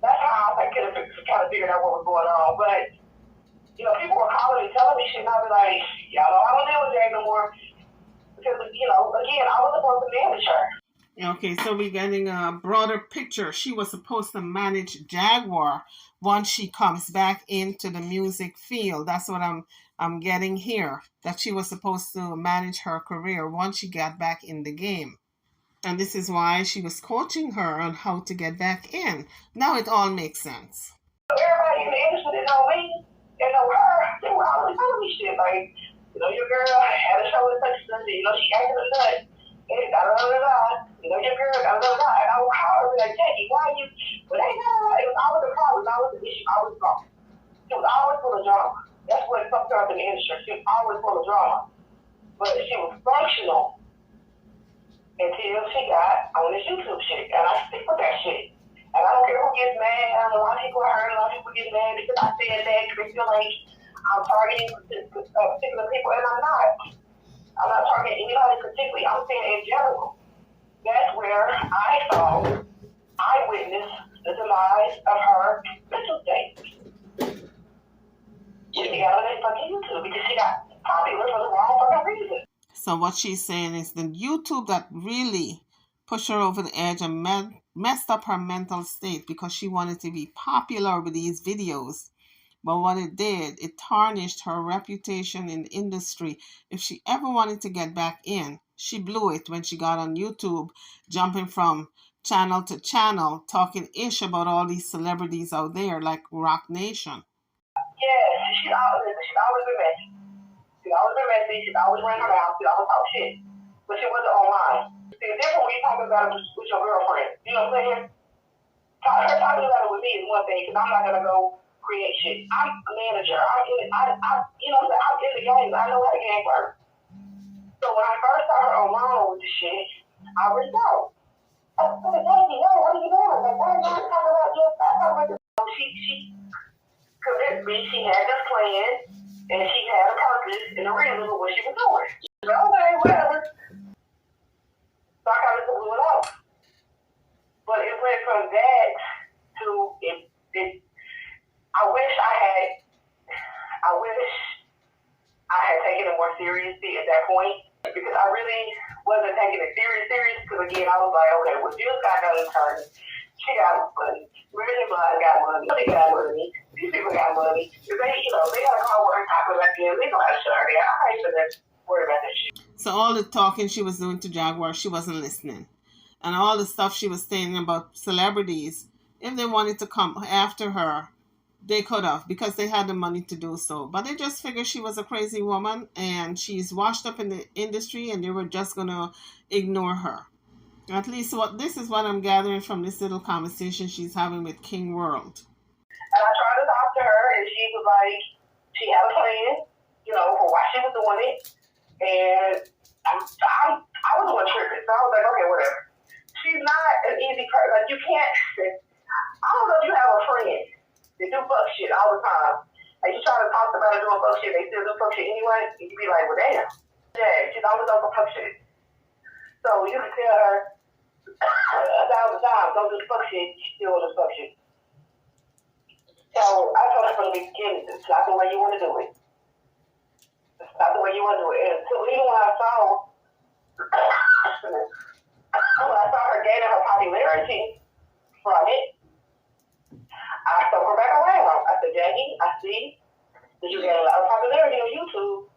That's how I could have kind of figured out what was going on. But people were calling me, telling me shit, and I'd be like, y'all know I don't deal with Jay no more. Because, again, I was supposed to manage her. Okay, so we're getting a broader picture. She was supposed to manage Jaguar once she comes back into the music field. That's what I'm getting here. That she was supposed to manage her career once she got back in the game. And this is why she was coaching her on how to get back in. Now it all makes sense. Everybody in the industry that know me and know her, they were always telling me shit like, your girl had a show with such and such, she acted a nut, and da-da-da-da-da, your girl, da-da-da-da, and I would call her and be like, Jackie, why are you, but it was always a problem, always an issue, always wrong. She was always full of drama. That's what fucked her up in the industry. She was always full of drama. But she was functional until she got on this YouTube shit. And I stick with that shit. And I don't care who gets mad. A lot of people are hurt. A lot of people get mad because I said that because they feel like I'm targeting particular people, and I'm not. I'm not targeting anybody particularly. I'm saying in general. That's where I saw, I witnessed the demise of her mental state. She got on that fucking YouTube because she got popular for the wrong fucking reason. So what she's saying is the YouTube that really pushed her over the edge and messed up her mental state because she wanted to be popular with these videos. But what it did, it tarnished her reputation in the industry. If she ever wanted to get back in, she blew it when she got on YouTube, jumping from channel to channel, talking ish about all these celebrities out there like Rock Nation. Yes, she's always been messy. She's always been messy. She's always ran her mouth. She always talk shit. But she wasn't online. See, it's different when you talk about it with your girlfriend. You know what I'm saying? Her talking about it with me is one thing, because I'm not going to go create shit. I'm a manager. I'm in the game. I know how the game works. So when I first saw her online with the shit, I reached out. I said, Jackie, what are you doing? Like, why are you talking about just that? She convinced me she had this plan, and she had a purpose and a reason for what she was doing. So, okay, whatever. So I kind of blew it off. But it went from that to I wish I had taken it more seriously at that point, because I really wasn't taking it serious, because again, I was like, okay, well, Jill's got no attorney. She got money. Mary Blood got money. They got money. These people got money. They got a car work top of that game. They got a shirt. I ain't gonna worry about that shit. So all the talking she was doing to Jaguar, she wasn't listening. And all the stuff she was saying about celebrities, if they wanted to come after her, they could have, because they had the money to do so. But they just figured she was a crazy woman and she's washed up in the industry, and they were just going to ignore her. At least this is what I'm gathering from this little conversation she's having with King Wurld. And I tried to talk to her, and she was like, she had a plan, for why she was doing it. And I was on tripping, so I was like, okay, whatever. She's not an easy person. Like, you can't, I don't know if you have a friend that do fuck shit all the time. Like, you try to talk about her doing fuck shit, they still do fuck shit anyway, and you be like, well, damn. Yeah, she's always on some fuck shit. So you can tell her 1,000 times, don't do fuck shit, she still does fuck shit. So I told her from the beginning, it's not the way you want to do it. It's not the way you want to do it. And so even when I saw her gaining her popularity from it, I spoke her back around. I said, Jackie, I see that you gain a lot of popularity on YouTube.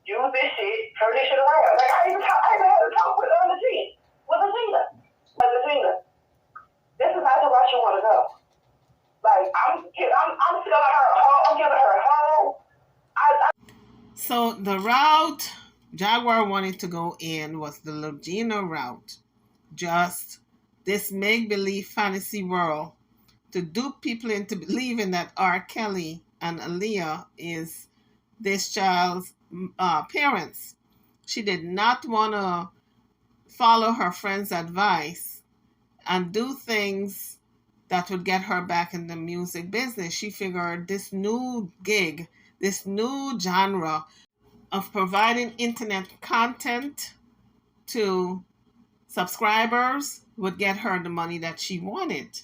Use this shit, turn this shit around. Like, I even had a talk with Latina. This is not the route you want to go. Like, I'm giving her a whole. So the route Jaguar wanted to go in was the Latina route. Just this make-believe fantasy world to dupe people into believing that R. Kelly and Aaliyah is this child's parents. She did not want to follow her friend's advice and do things that would get her back in the music business. She figured this new gig, this new genre of providing internet content to subscribers would get her the money that she wanted.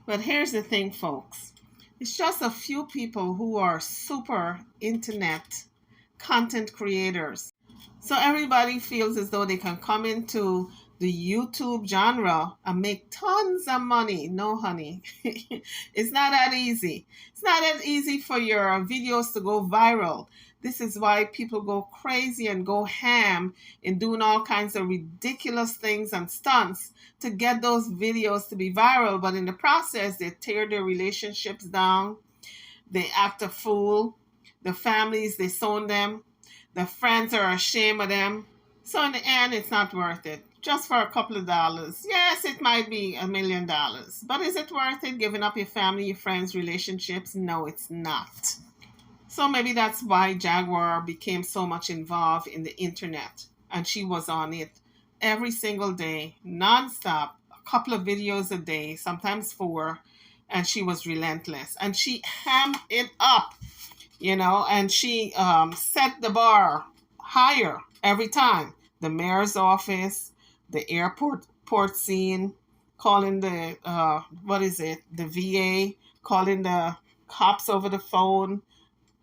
But here's the thing, folks. It's just a few people who are super internet content creators. So everybody feels as though they can come into the YouTube genre and make tons of money. No, honey. It's not that easy. It's not that easy for your videos to go viral. This is why people go crazy and go ham in doing all kinds of ridiculous things and stunts to get those videos to be viral. But in the process, they tear their relationships down. They act a fool. The families, they disown them. The friends are ashamed of them. So in the end, it's not worth it. Just for a couple of dollars. Yes, it might be $1 million. But is it worth it giving up your family, your friends, relationships? No, it's not. So maybe that's why Jaguar became so much involved in the internet. And she was on it every single day, nonstop, a couple of videos a day, sometimes 4. And she was relentless. And she hammed it up, and she set the bar higher every time. The mayor's office, the airport port scene, calling the the VA, calling the cops over the phone.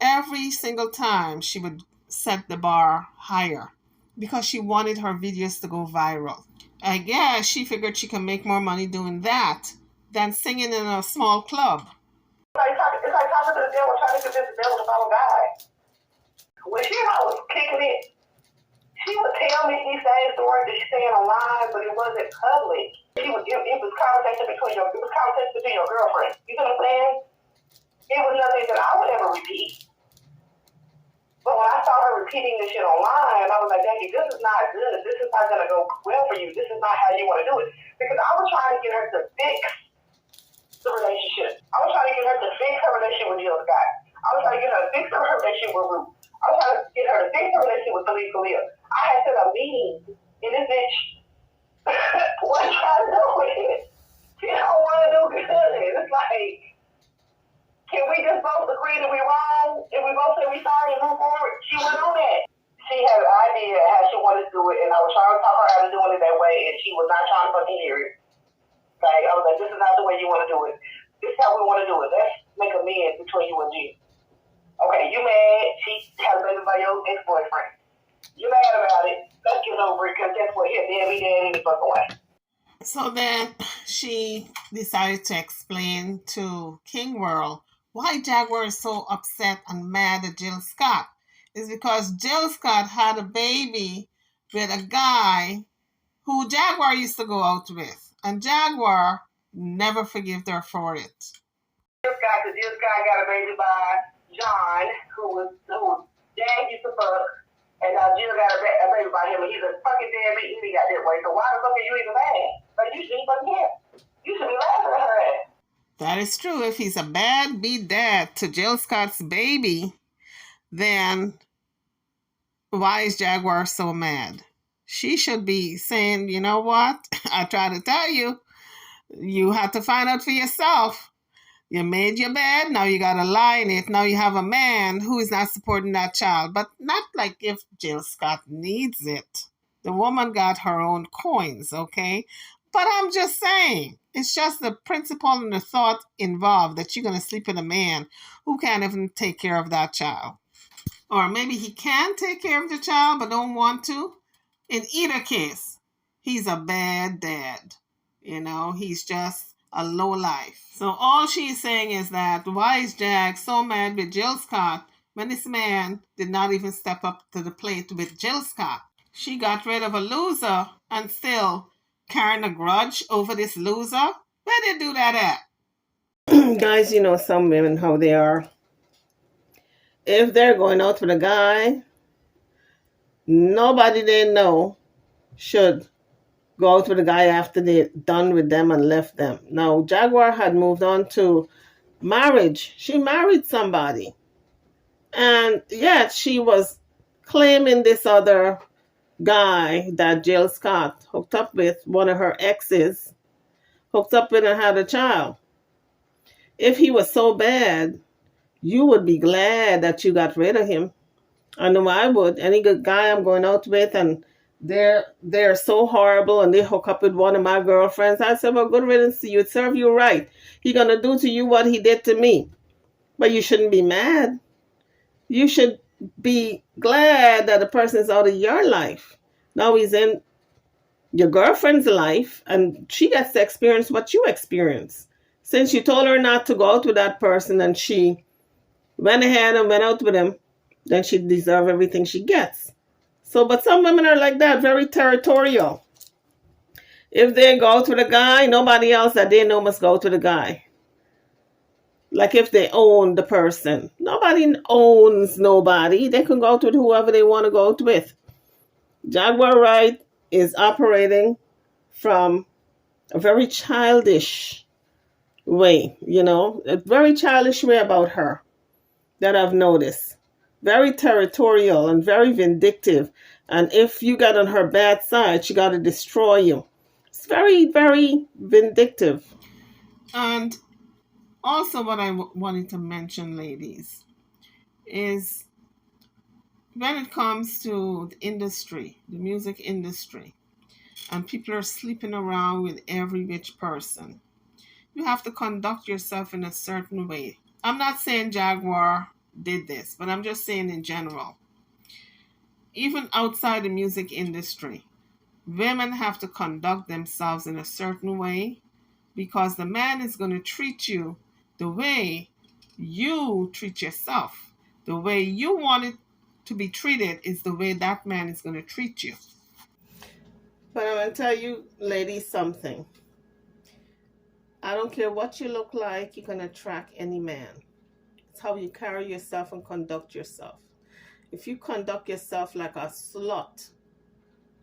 Every single time she would set the bar higher because she wanted her videos to go viral. I guess she figured she can make more money doing that than singing in a small club. It's like talking to the devil, trying to convince the devil to follow God. When she was kicking it, she would tell me these same stories that she's saying online, but it wasn't public. It was conversation between your girlfriends. You know what I'm saying? It was nothing that I would ever repeat. But when I saw her repeating this shit online, I was like, dang, this is not good. This is not going to go well for you. This is not how you want to do it. Because I was trying to get her to fix the relationship. I was trying to get her to fix her relationship with Jill Scott. I was trying to get her to fix her relationship with Ruth. I was trying to get her to fix her relationship with Khalil. I had set up meetings in this bitch. What I'm trying to do with it? She don't want to do good. It's like, can we just both agree that we're wrong? If we both say we're sorry and move forward, she went on that. She had an idea how she wanted to do it, and I was trying to talk her out of doing it that way, and she was not trying to fucking hear it. Like, I was like, this is not the way you want to do it. This is how we want to do it. Let's make amends between you and G. Okay, you mad? She had a baby by your ex-boyfriend. You mad about it? Let's get over it, because that's what he'll be dead any fucking way. So then she decided to explain to King Wurld why Jaguar is so upset and mad at Jill Scott. It's because Jill Scott had a baby with a guy who Jaguar used to go out with. And Jaguar never forgave her for it. Jill Scott got a baby by John, who Dad used to fuck. And now Jill got a baby by him, and he's a fucking deadbeat, and he got that way. So why the fuck are you even mad? Like, you shouldn't fucking care. You should be laughing at her ass. That is true. If he's a bad beat dad to Jill Scott's baby, then why is Jaguar so mad? She should be saying, you know what? I try to tell you, you have to find out for yourself. You made your bed, now you got to lie in it. Now you have a man who is not supporting that child. But not like if Jill Scott needs it. The woman got her own coins, okay? But I'm just saying, it's just the principle and the thought involved that you're going to sleep with a man who can't even take care of that child. Or maybe he can take care of the child but don't want to. In either case, he's a bad dad. He's just a low life. So all she's saying is that why is Jag so mad with Jill Scott when this man did not even step up to the plate with Jill Scott? She got rid of a loser and still carrying a grudge over this loser? Where did they do that at? Guys, some women, how they are. If they're going out with a guy, nobody they know should go out with a guy after they're done with them and left them. Now, Jaguar had moved on to marriage. She married somebody. And yet she was claiming this other guy that Jill Scott hooked up with, one of her exes, hooked up with and had a child. If he was so bad, you would be glad that you got rid of him. I know I would. Any good guy I'm going out with and they're so horrible and they hook up with one of my girlfriends, I said, well, good riddance to you. It serve you right. He gonna do to you what he did to me. But you shouldn't be mad. You should be glad that the person is out of your life. Now he's in your girlfriend's life and she gets to experience what you experience. Since you told her not to go out with that person and she went ahead and went out with him, then she deserves everything she gets. So, but some women are like that, very territorial. If they go out with a guy, nobody else that they know must go out with a guy. Like if they own the person. Nobody owns nobody. They can go out with whoever they want to go out with. Jaguar Wright is operating from a very childish way, a very childish way about her that I've noticed. Very territorial and very vindictive. And if you got on her bad side, she got to destroy you. It's very, very vindictive. And also, what I wanted to mention, ladies, is when it comes to the industry, the music industry, and people are sleeping around with every rich person, you have to conduct yourself in a certain way. I'm not saying Jaguar did this, but I'm just saying in general. Even outside the music industry, women have to conduct themselves in a certain way because the man is going to treat you the way you treat yourself. The way you want it to be treated is the way that man is going to treat you. But I'm going to tell you, ladies, something. I don't care what you look like, you can attract any man. It's how you carry yourself and conduct yourself. If you conduct yourself like a slut,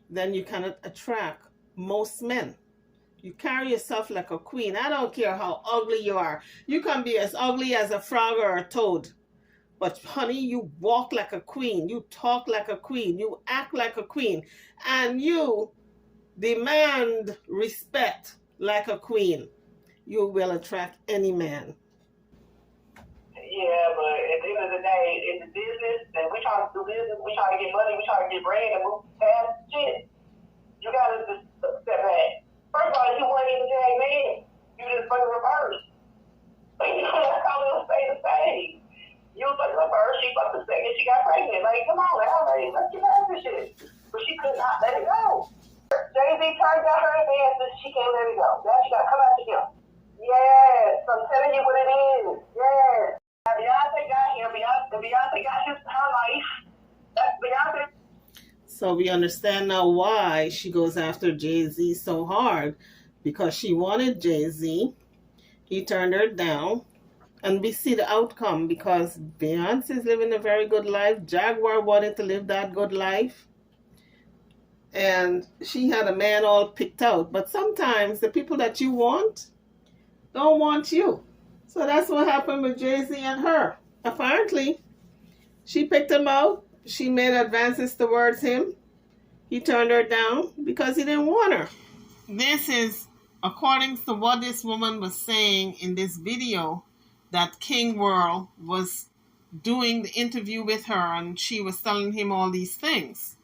then you cannot attract most men. You carry yourself like a queen. I don't care how ugly you are. You can be as ugly as a frog or a toad. But honey, you walk like a queen. You talk like a queen. You act like a queen. And you demand respect like a queen. You will attract any man. Yeah, but at the end of the day, in the business, and we try to do business, we try to get money, we try to get bread and move past shit. You gotta just step back. First of all, you weren't even a man. You just fucking reversed. Like, that's how it'll stay the same. You was fucking reversed, she fucked the second, she got pregnant. Like, come on, now, like, let's get past this shit. But she could not let it go. Jay-Z turned down her advances, she can't let it go. Now she gotta come after him. Yes, I'm telling you what it is. Yes. Beyonce got him. Beyonce got her life. That's Beyonce. So we understand now why she goes after Jay-Z so hard. Because she wanted Jay-Z. He turned her down. And we see the outcome because Beyonce is living a very good life. Jaguar wanted to live that good life. And she had a man all picked out. But sometimes the people that you want don't want you. So that's what happened with Jay-Z and her. Apparently, she picked him out. She made advances towards him. He turned her down because he didn't want her. This is according to what this woman was saying in this video that King Wurld was doing the interview with her and she was telling him all these things.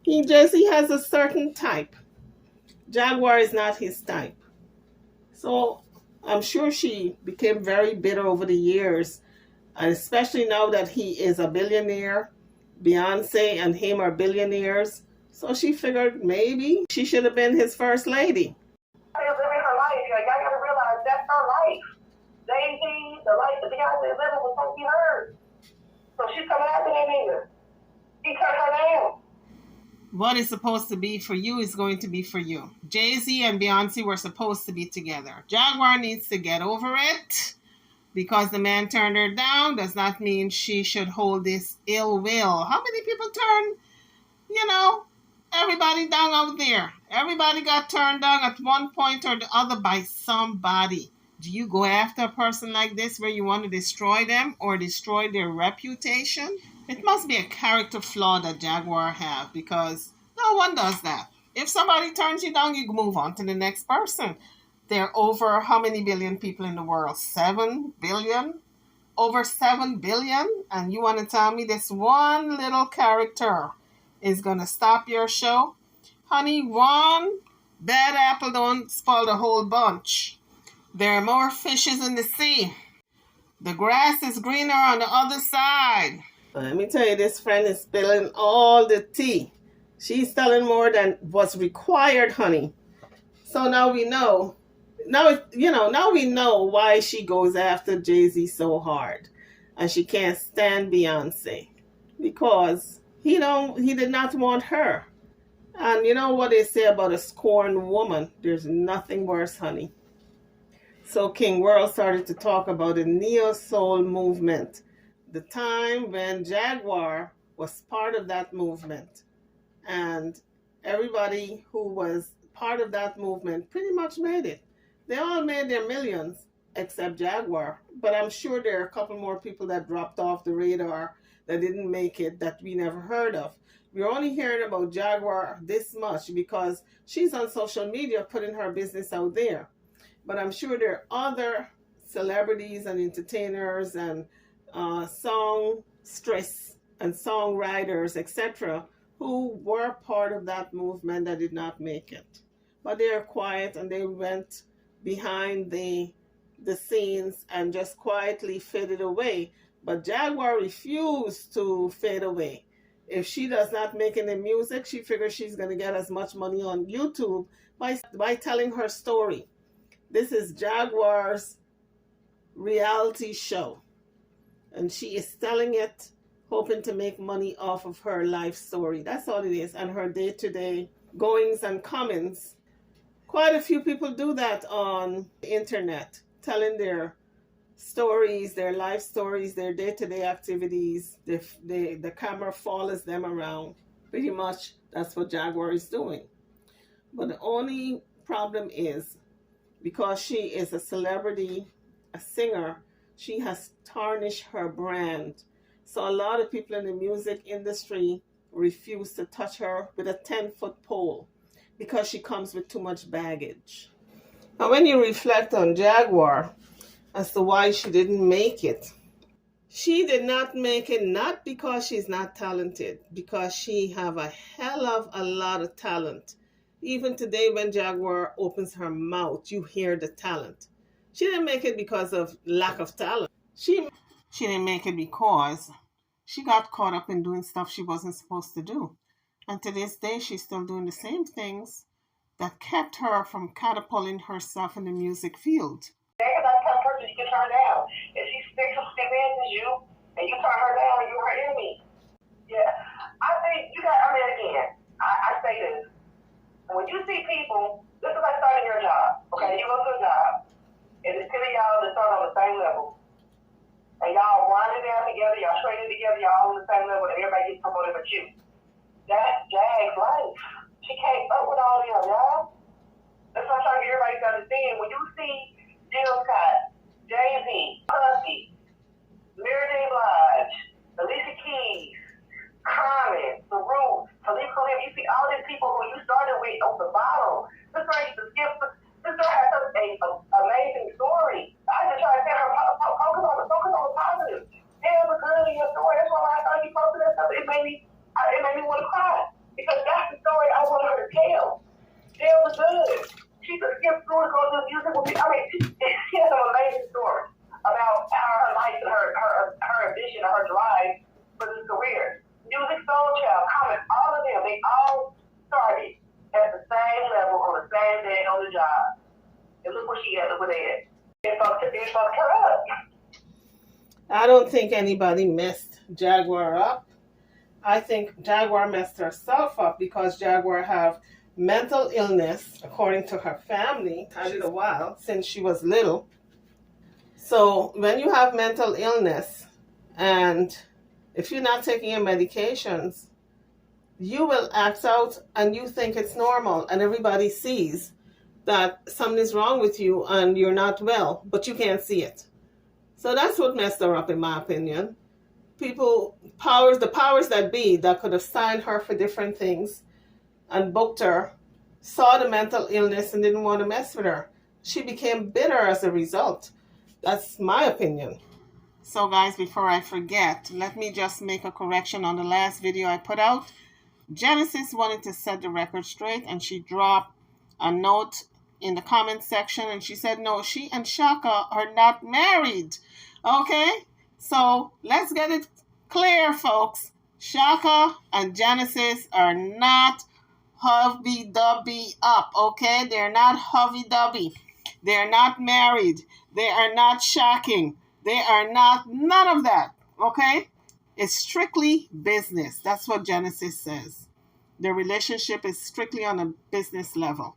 Jay-Z has a certain type. Jaguar is not his type. So I'm sure she became very bitter over the years, and especially now that he is a billionaire. Beyonce and him are billionaires. So she figured maybe she should have been his first lady. She's living her life. Y'all gotta realize that's her life. Jay-Z, the life that Beyonce is living was supposed to be hers. So she's coming after that nigga. He cut her down. What is supposed to be for you is going to be for you. Jay-Z and Beyonce were supposed to be together. Jaguar needs to get over it. Because the man turned her down does not mean she should hold this ill will. How many people turn, everybody down out there? Everybody got turned down at one point or the other by somebody. Do you go after a person like this where you want to destroy them or destroy their reputation? It must be a character flaw that Jaguar have because no one does that. If somebody turns you down, you move on to the next person. There are over how many billion people in the world? 7 billion? Over 7 billion? And you want to tell me this one little character is going to stop your show? Honey, one bad apple don't spoil the whole bunch. There are more fishes in the sea. The grass is greener on the other side. Let me tell you, this friend is spilling all the tea. She's telling more than what's required, honey. So now we know. Now we know why she goes after Jay-Z so hard. And she can't stand Beyonce. Because he did not want her. And you know what they say about a scorned woman? There's nothing worse, honey. So King Wurld started to talk about the neo soul movement, the time when Jaguar was part of that movement, and everybody who was part of that movement pretty much made it. They all made their millions except Jaguar, but I'm sure there are a couple more people that dropped off the radar that didn't make it that we never heard of. We're only hearing about Jaguar this much because she's on social media putting her business out there. But I'm sure there are other celebrities and entertainers and songstress and songwriters, etc., who were part of that movement that did not make it. But they are quiet and they went behind the scenes and just quietly faded away. But Jaguar refused to fade away. If she does not make any music, she figures she's going to get as much money on YouTube by telling her story. This is Jaguar's reality show, and she is telling it, hoping to make money off of her life story. That's all it is, and her day-to-day goings and comings. Quite a few people do that on the internet, telling their stories, their life stories, their day-to-day activities. The camera follows them around. Pretty much that's what Jaguar is doing. But the only problem is, because she is a celebrity, a singer, she has tarnished her brand. So a lot of people in the music industry refuse to touch her with a 10-foot pole because she comes with too much baggage. Now, when you reflect on Jaguar as to why she didn't make it, she did not make it not because she's not talented, because she have a hell of a lot of talent. Even today when Jaguar opens her mouth, you hear the talent. She didn't make it because of lack of talent. She didn't make it because she got caught up in doing stuff she wasn't supposed to do. And to this day, she's still doing the same things that kept her from catapulting herself in the music field. Because that's the kind of person you can turn down. If she sticks to you and you turn her down, you're her enemy. Yeah. I think you got, again, I say this. When you see people, this is like starting your job. Okay, you go to a job, and it's 10 of y'all that start on the same level. And y'all grinding down together, y'all training together, y'all on the same level, and everybody gets promoted but you. That's Jag's life. She can't up with all them, y'all. That's what I'm trying to get everybody to understand. When you see Jill Scott, Jay-Z, Puffy, Mary J. Blige, Alicia Keys, Common, Farouk, Philippe Khalil, you see all these people who you started with on the bottom. This girl used to skip. This girl has such an amazing story. I just try to tell her, focus on the positive. Tell the good in your story. That's why when I started you posting that stuff, it made me want to cry. Because that's the story I wanted her to tell. Tell the good. She could skip through and go to the music with me. She has an amazing story about her life and her ambition and her drive for this career. Music Soul Child, Common, all of them, they all started at the same level on the same day on the job. And look what she had, look what they had. It fucked her up. I don't think anybody messed Jaguar up. I think Jaguar messed herself up because Jaguar have mental illness, according to her family. Had it a while, since she was little. So when you have mental illness, and if you're not taking your medications, you will act out and you think it's normal, and everybody sees that something is wrong with you and you're not well, but you can't see it. So that's what messed her up, in my opinion. The powers that be that could have signed her for different things and booked her, saw the mental illness and didn't want to mess with her. She became bitter as a result. That's my opinion. So guys, before I forget, let me just make a correction on the last video I put out. Genesis wanted to set the record straight, and she dropped a note in the comment section, and she said, no, she and Shaka are not married. Okay? So let's get it Clear, folks. Shaka and Genesis are not hovey-dovey up, okay? They're not hovey-dovey. They're not married. They are not shacking. They are not none of that, okay? It's strictly business. That's what Genesis says. The relationship is strictly on a business level.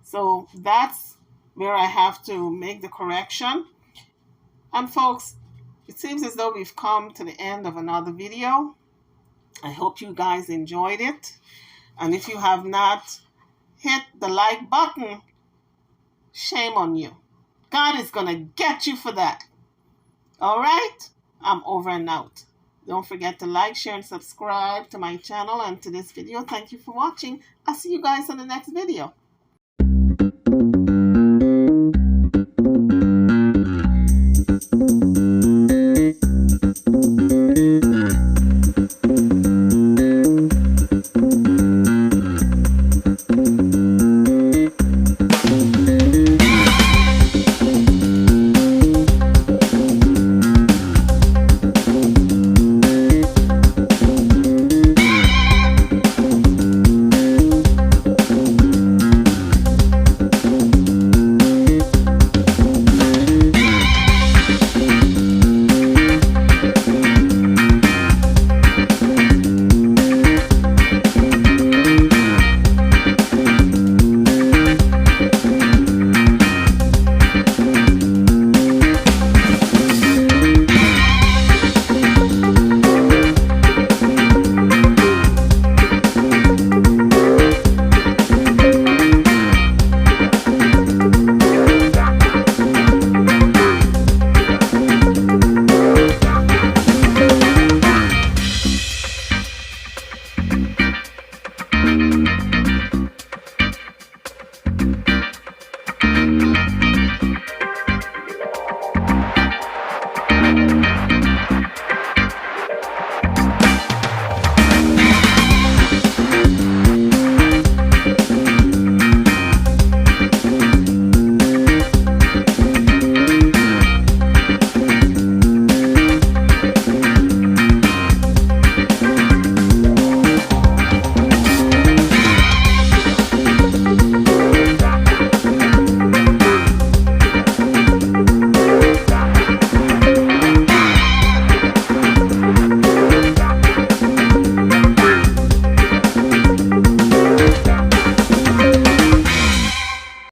So that's where I have to make the correction. And folks, it seems as though we've come to the end of another video. I hope you guys enjoyed it. And if you have not hit the like button, shame on you. God is going to get you for that. All right? I'm over and out. Don't forget to like, share, and subscribe to my channel and to this video. Thank you for watching. I'll see you guys in the next video.